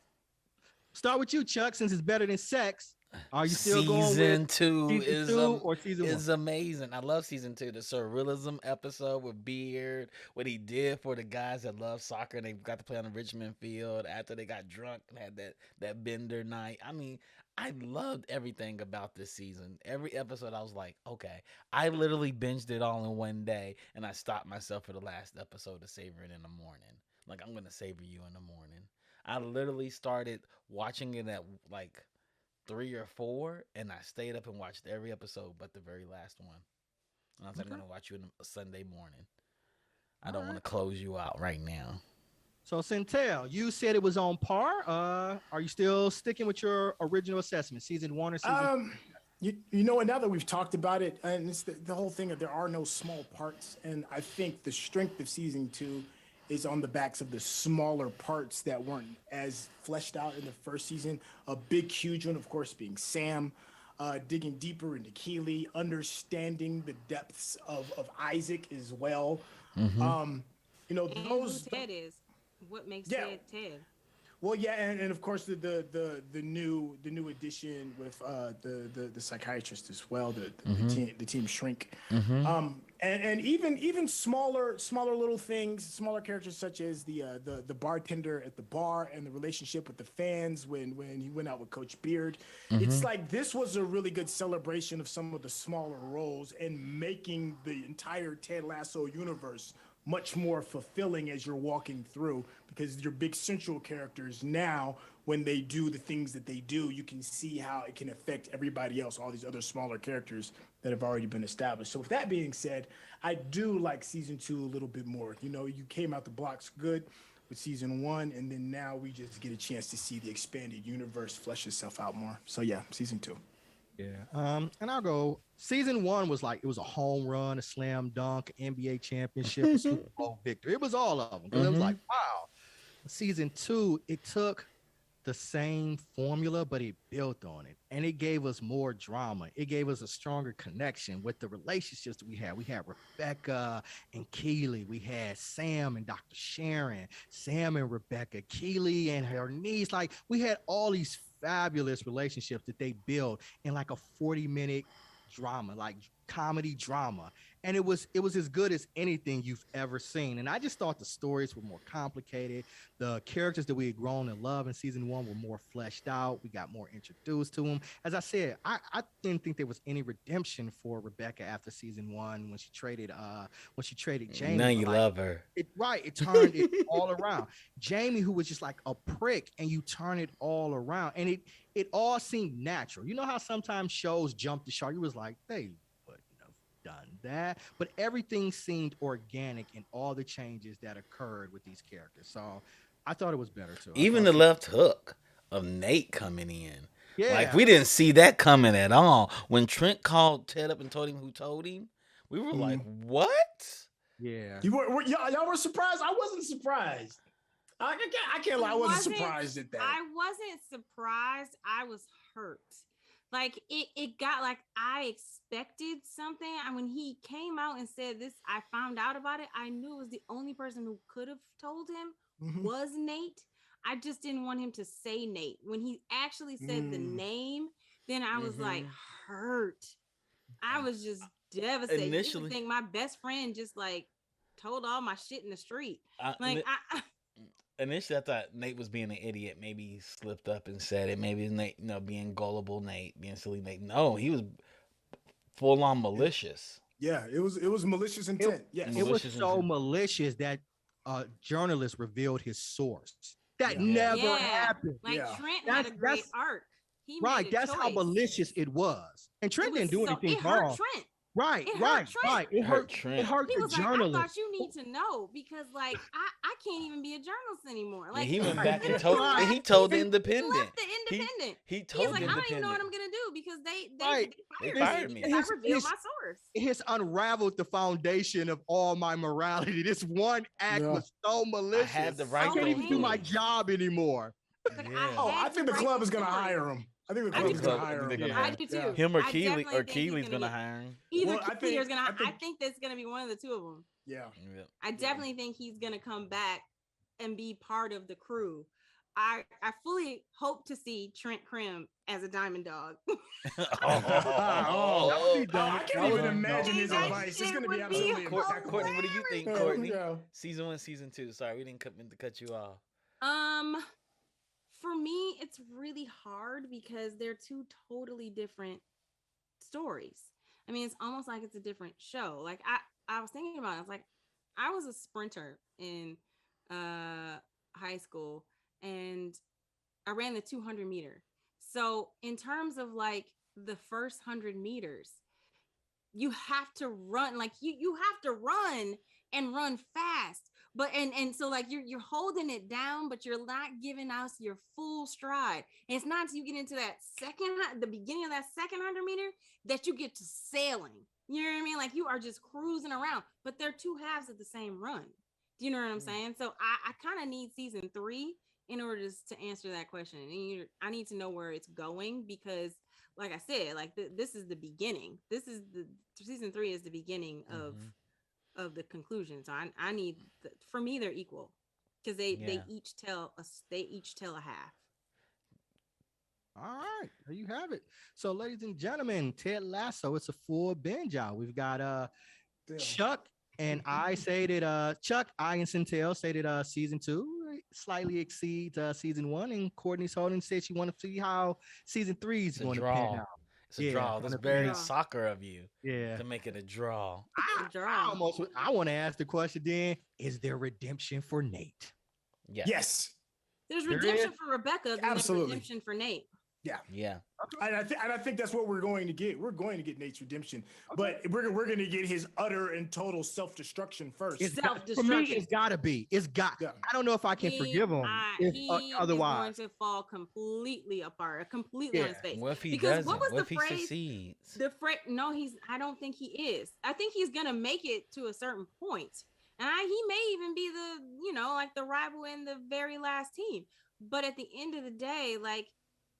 start with you, Chuck, since it's better than sex. Are you still going with season 2 or season 1? Is amazing. I love season 2. The surrealism episode with Beard, what he did for the guys that love soccer and they got to play on the Richmond field after they got drunk and had that bender night. I mean, I loved everything about this season. Every episode, I was like, okay. I literally binged it all in one day, and I stopped myself for the last episode to savor it in the morning. Like, I'm gonna savor you in the morning. I literally started watching it at like 3 or 4, and I stayed up and watched every episode but the very last one. And I was like, I'm gonna watch you in a Sunday morning. I don't want to close you out right now. So Syntell, you said it was on par. Are you still sticking with your original assessment, season 1 or season 2? You know what? Now that we've talked about it, and it's the whole thing that there are no small parts, and I think the strength of season 2 is on the backs of the smaller parts that weren't as fleshed out in the first season. A big, huge one, of course, being Sam, digging deeper into Keeley, understanding the depths of Isaac as well. And Those who Ted is. What makes Ted Ted? Well, yeah, and of course the new addition with the psychiatrist as well, the team shrink, and even smaller little things, smaller characters such as the bartender at the bar and the relationship with the fans when he went out with Coach Beard. It's like this was a really good celebration of some of the smaller roles and making the entire Ted Lasso universe much more fulfilling as you're walking through, because your big central characters now, when they do the things that they do, you can see how it can affect everybody else, all these other smaller characters that have already been established. So with that being said, I do like season 2 a little bit more. You came out the blocks good with season 1, and then now we just get a chance to see the expanded universe flesh itself out more. So yeah, season 2. Yeah. And I'll go. Season 1 was like, it was a home run, a slam dunk, NBA championship, a Super Bowl victory. It was all of them. It was like, wow. Season 2, it took the same formula, but it built on it. And it gave us more drama. It gave us a stronger connection with the relationships that we had. We had Rebecca and Keeley. We had Sam and Dr. Sharon, Sam and Rebecca, Keeley and her niece. Like, we had all these fabulous relationships that they built in like a 40-minute drama, like comedy drama, and it was as good as anything you've ever seen. And I just thought the stories were more complicated. The characters that we had grown to love in season one were more fleshed out. We got more introduced to them. As I said, I didn't think there was any redemption for Rebecca after season one when she traded Jamie. Now you Like, love her. it turned it all around. Jamie, who was just like a prick, and you turn it all around, and it all seemed natural. You know how sometimes shows jump the shark? You was like, they wouldn't have done that, but everything seemed organic in all the changes that occurred with these characters. So I thought it was better too. Even the left hook of Nate coming in. Yeah. Like, we didn't see that coming at all. When Trent called Ted up and told him who told him, we were like, what? Yeah. Y'all were surprised? I wasn't surprised. I can't lie. I wasn't surprised at that. I wasn't surprised. I was hurt. Like it got like I expected something. And when he came out and said this, I found out about it. I knew it was the only person who could have told him was Nate. I just didn't want him to say Nate. When he actually said the name, then I was like hurt. I was just devastated. Initially, I think my best friend just like told all my shit in the street. Initially, I thought Nate was being an idiot. Maybe he slipped up and said it. Maybe Nate, being gullible Nate, being silly Nate. No, he was full on malicious. Yeah, it was malicious intent. Yes, it was so malicious that a journalist revealed his source. That never happened. Like Trent had a great arc. That's how malicious it was. And Trent didn't do anything it wrong. Hurt Trent. Right. It hurt Trent. It hurt the journalist. I thought you need to know because like I can't even be a journalist anymore. Like he went back and told he told the Independent. He left the Independent. He told He's like, the I don't even Independent. know what I'm gonna do because they fired me. I revealed my source. It has unraveled the foundation of all my morality. This one act was so malicious. I had the right. I can't even do my job anymore. I think the club is gonna hire him. I think the club is gonna hire him. I do too. Him or Keeley, Keeley's gonna hire him. Either Keeley or gonna. I think that's gonna be one of the two of them. Yeah. I definitely think he's gonna come back and be part of the crew. I fully hope to see Trent Krim as a Diamond Dog. I can't even imagine his advice. It's gonna be absolutely Courtney, what do you think, Courtney? Season 1, season 2. Sorry, we didn't mean to cut you off. For me, it's really hard because they're two totally different stories. I mean, it's almost like it's a different show. Like I was thinking about it. I was like, I was a sprinter in high school and I ran the 200 meter. So in terms of like the first 100 meters, you have to run, like you have to run and run fast. But and so like you're holding it down, but you're not giving us your full stride. And it's not until you get into that the beginning of that second 100 meter that you get to sailing. You know what I mean? Like you are just cruising around, but they're two halves of the same run. Do you know what I'm saying? So I kind of need season 3 in order to answer that question. And I need to know where it's going because, like I said, like this is the beginning. This is season 3 is the beginning of the conclusion. So I need for me they're equal because they each tell a half. All right, there you have it. So, ladies and gentlemen, Ted Lasso, it's a full binge out. We've got Chuck and I say that I and Syntell say that season 2 slightly exceeds season 1, and Courtney's holding said she want to see how season 3 is going to pan out. It's a draw. That's very soccer of you. Yeah. To make it a draw. I want to ask the question then, is there redemption for Nate? Yes. There's redemption for Rebecca. There's redemption for Nate. Yeah. And I think that's what we're going to get. We're going to get Nate's redemption, but we're going to get his utter and total self-destruction first. For me, it's got to be. It's got. Yeah. I don't know if I can forgive him. Otherwise, is going to fall completely apart, completely on his face. What if he because doesn't? What was what the if phrase? He succeeds? The phrase? No, I don't think he is. I think he's going to make it to a certain point, and he may even be like the rival in the very last team. But at the end of the day, like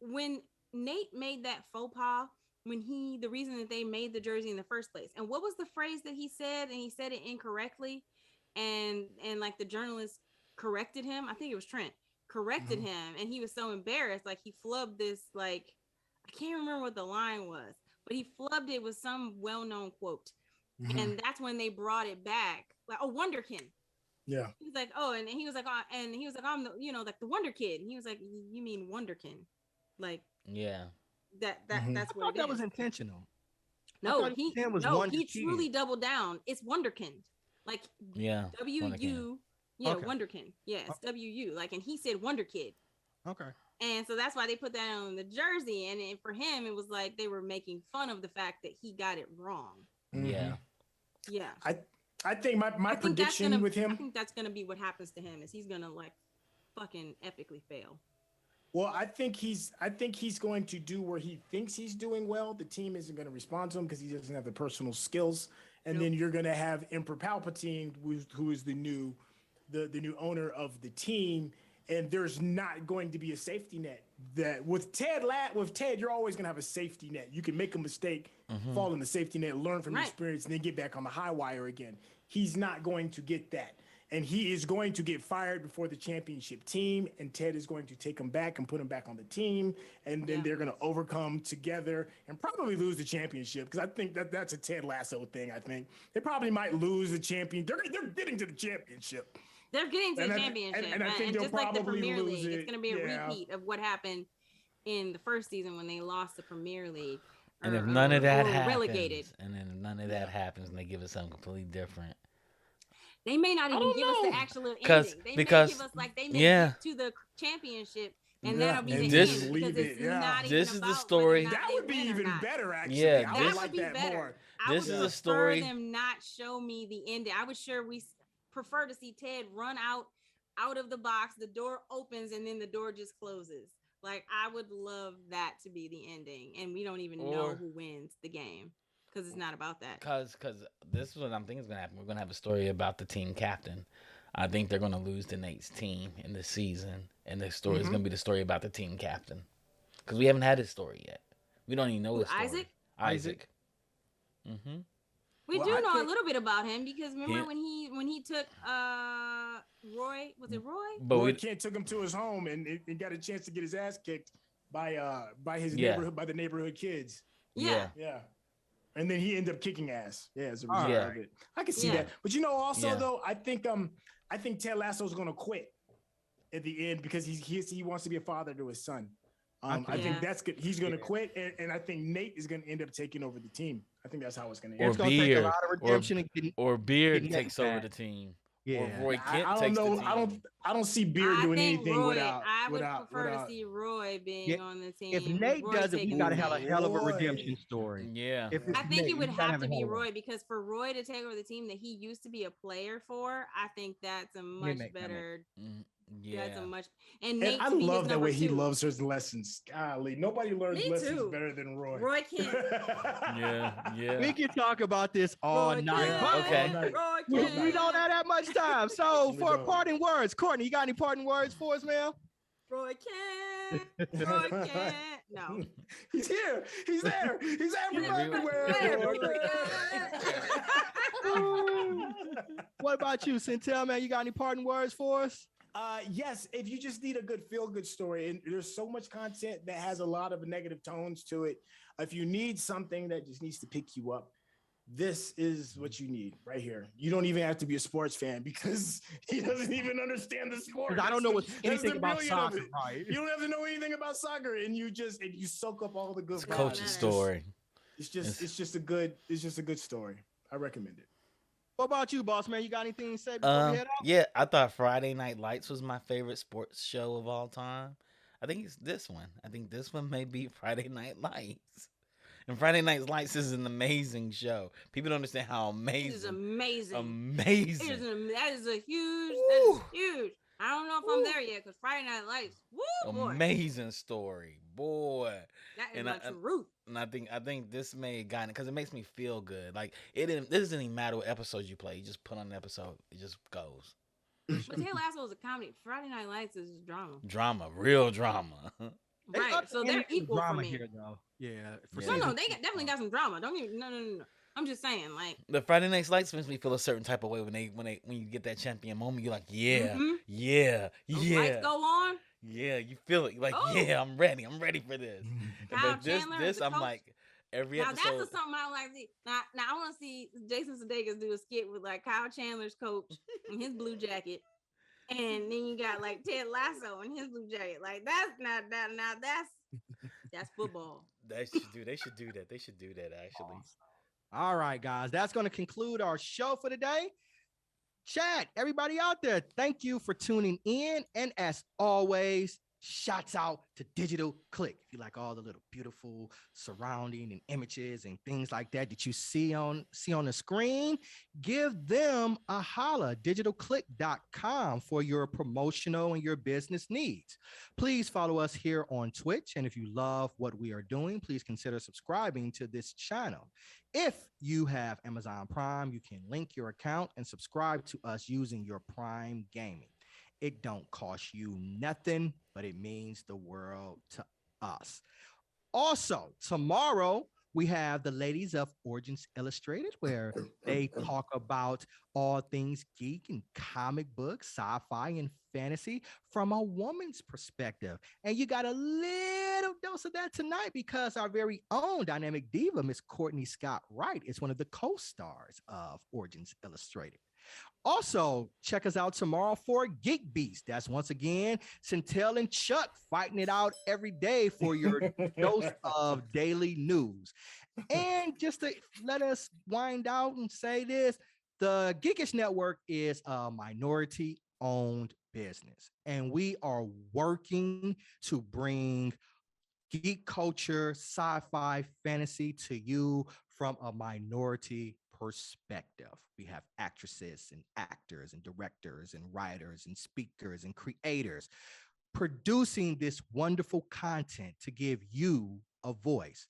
when Nate made that faux pas, the reason that they made the jersey in the first place, and what was the phrase that he said, and he said it incorrectly, and like the journalist corrected him. I think it was Trent corrected him, and he was so embarrassed, like he flubbed this, like I can't remember what the line was, but he flubbed it with some well-known quote. Mhm. And that's when they brought it back. Like, oh, Wonderkin. Yeah. He was like, oh, and he was like, I'm the, like the Wonder Kid. And he was like, you mean Wonderkin? Like, Yeah. That's I what thought that it was is. intentional. No, he he truly doubled down. It's Wonderkin. Like, Yeah. W-U. Yeah, Okay. Wonderkin. Yeah, it's W-U. Like, and he said Wonder Kid. Okay. And so that's why they put that on the jersey. And for him, it was like they were making fun of the fact that he got it wrong. Yeah. Yeah. I think my prediction with him. I think that's gonna be what happens to him. Is he's gonna like fucking epically fail. Well, I think he's going to do where he thinks he's doing well. The team isn't going to respond to him because he doesn't have the personal skills. And then you're going to have Emperor Palpatine, who is the new owner of the team. And there's not going to be a safety net. That with Ted, you're always going to have a safety net. You can make a mistake, fall in the safety net, learn from the experience, and then get back on the high wire again. He's not going to get that. And he is going to get fired before the championship team, and Ted is going to take him back and put him back on the team, and then they're going to overcome together and probably lose the championship, because I think that's a Ted Lasso thing. I think they probably might lose the champion. They're getting to the championship. They're getting to the championship, and I think they'll just like the probably Premier lose League, it. it's going to be a repeat of what happened in the first season when they lost the Premier League. And if none of that happens, relegated. and then none of that happens, and they give us something completely different. They may not even give us the actual ending. They may give us like they may get to the championship, and that'll be the end because it's not even this is about the story. whether or not That would be they win or even not. better, actually. Yeah, I would like that better. more. This is a prefer story. them not show me the ending. I would prefer to see Ted run out of the box. The door opens and then the door just closes. Like, I would love that to be the ending, and we don't even know who wins the game. Because it's not about that. Because this is what I'm thinking is going to happen. We're going to have a story about the team captain. I think they're going to lose to Nate's team in this season. And the story is going to be the story about the team captain. Because we haven't had his story yet. We don't even know his story. Isaac. Mm-hmm. We do know a little bit about him because remember when he took Roy, was it Roy? But Roy Kent took him to his home and got a chance to get his ass kicked by his neighborhood, by the neighborhood kids. Yeah. And then he ended up kicking ass. Yeah, as a result of it. I can see that. But also though, I think Ted Lasso is gonna quit at the end because he wants to be a father to his son. I think that's good. He's gonna quit, and I think Nate is gonna end up taking over the team. I think that's how it's gonna end. It's gonna take a lot of redemption or Beard takes over the team. Yeah, or Roy Kent takes the team. I don't see Beard doing anything without. I would prefer to see Roy being on the team. If Nate does it, we gotta have a hell of a redemption story. Yeah, I think it would have to be Roy because for Roy to take over the team that he used to be a player for, I think that's a much better. That's a much. And Nate, I love that way he loves his lessons. Golly, nobody learns lessons better than Roy. Roy Kent. Yeah. We can talk about this all night. Okay. We don't have that much time. So for parting words, Cortney, you got any parting words for us, man? Roy Kent. No. He's here. He's there. He's everywhere. What about you, Syntell, man? You got any parting words for us? Yes, if you just need a good feel-good story, and there's so much content that has a lot of negative tones to it. If you need something that just needs to pick you up, this is what you need right here. You don't even have to be a sports fan because he doesn't even understand the sport. I don't know anything about soccer. Right? You don't have to know anything about soccer, and you soak up all the good. Coach's story. It's just a good story. I recommend it. What about you, boss man? You got anything to say before we head out? Yeah, I thought Friday Night Lights was my favorite sports show of all time. I think it's this one. I think this one may be Friday Night Lights. And Friday Night Lights is an amazing show. People don't understand how amazing. It is amazing. Amazing. That is huge. I don't know if I'm there yet because Friday Night Lights. Woo, boy. Amazing story, boy. That is my truth. And I think this may have gotten it because it makes me feel good. Like this doesn't even matter what episodes you play. You just put on an episode, it just goes. But Ted Lasso is a comedy. Friday Night Lights is drama. Drama, real drama. Right. So they're equal for me. Here, though. Yeah. No, they definitely got some drama. Don't even no. I'm just saying, like the Friday Night Lights makes me feel a certain type of way when you get that champion moment. You're like, yeah. Lights go on. Yeah, you feel it. You're like, yeah, I'm ready for this. This I'm like, Every Now episode. that's something I like to see. Now I want to see Jason Sudeikis do a skit with like Kyle Chandler's coach in his blue jacket, and then you got like Ted Lasso in his blue jacket. Like that's not that. Now that's football. They should do that. They should do that actually. All right, guys, that's going to conclude our show for today. Chat, everybody out there, thank you for tuning in. And as always, shouts out to Digital Click. If you like all the little beautiful surrounding and images and things like that you see on the screen, give them a holla, digitalclick.com, for your promotional and your business needs. Please follow us here on Twitch. And if you love what we are doing, please consider subscribing to this channel. If you have Amazon Prime, you can link your account and subscribe to us using your Prime Gaming. It don't cost you nothing, but it means the world to us. Also, tomorrow we have the ladies of Origins Illustrated, where they talk about all things geek and comic books, sci-fi and fantasy from a woman's perspective. And you got a little dose of that tonight because our very own dynamic diva, Miss Cortney Scott Wright, is one of the co-stars of Origins Illustrated. Also, check us out tomorrow for Geek Beast. That's once again Syntell and Chuck fighting it out every day for your dose of daily news. And just to let us wind out and say this, the Geekish Network is a minority-owned business, and we are working to bring geek culture, sci-fi, fantasy to you from a minority perspective. We have actresses and actors and directors and writers and speakers and creators producing this wonderful content to give you a voice.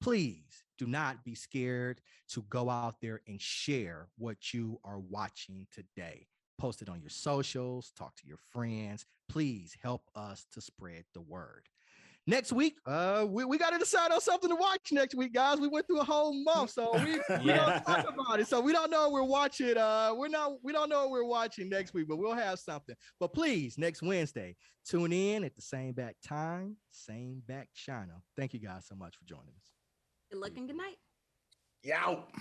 Please do not be scared to go out there and share what you are watching today. Post it on your socials, talk to your friends. Please help us to spread the word. Next week, we got to decide on something to watch next week, guys. We went through a whole month, so we don't talk about it. So we don't know what we're watching. We don't know what we're watching next week, but we'll have something. But please, next Wednesday, tune in at the same back time, same back channel. Thank you guys so much for joining us. Good luck and good night. Yeah.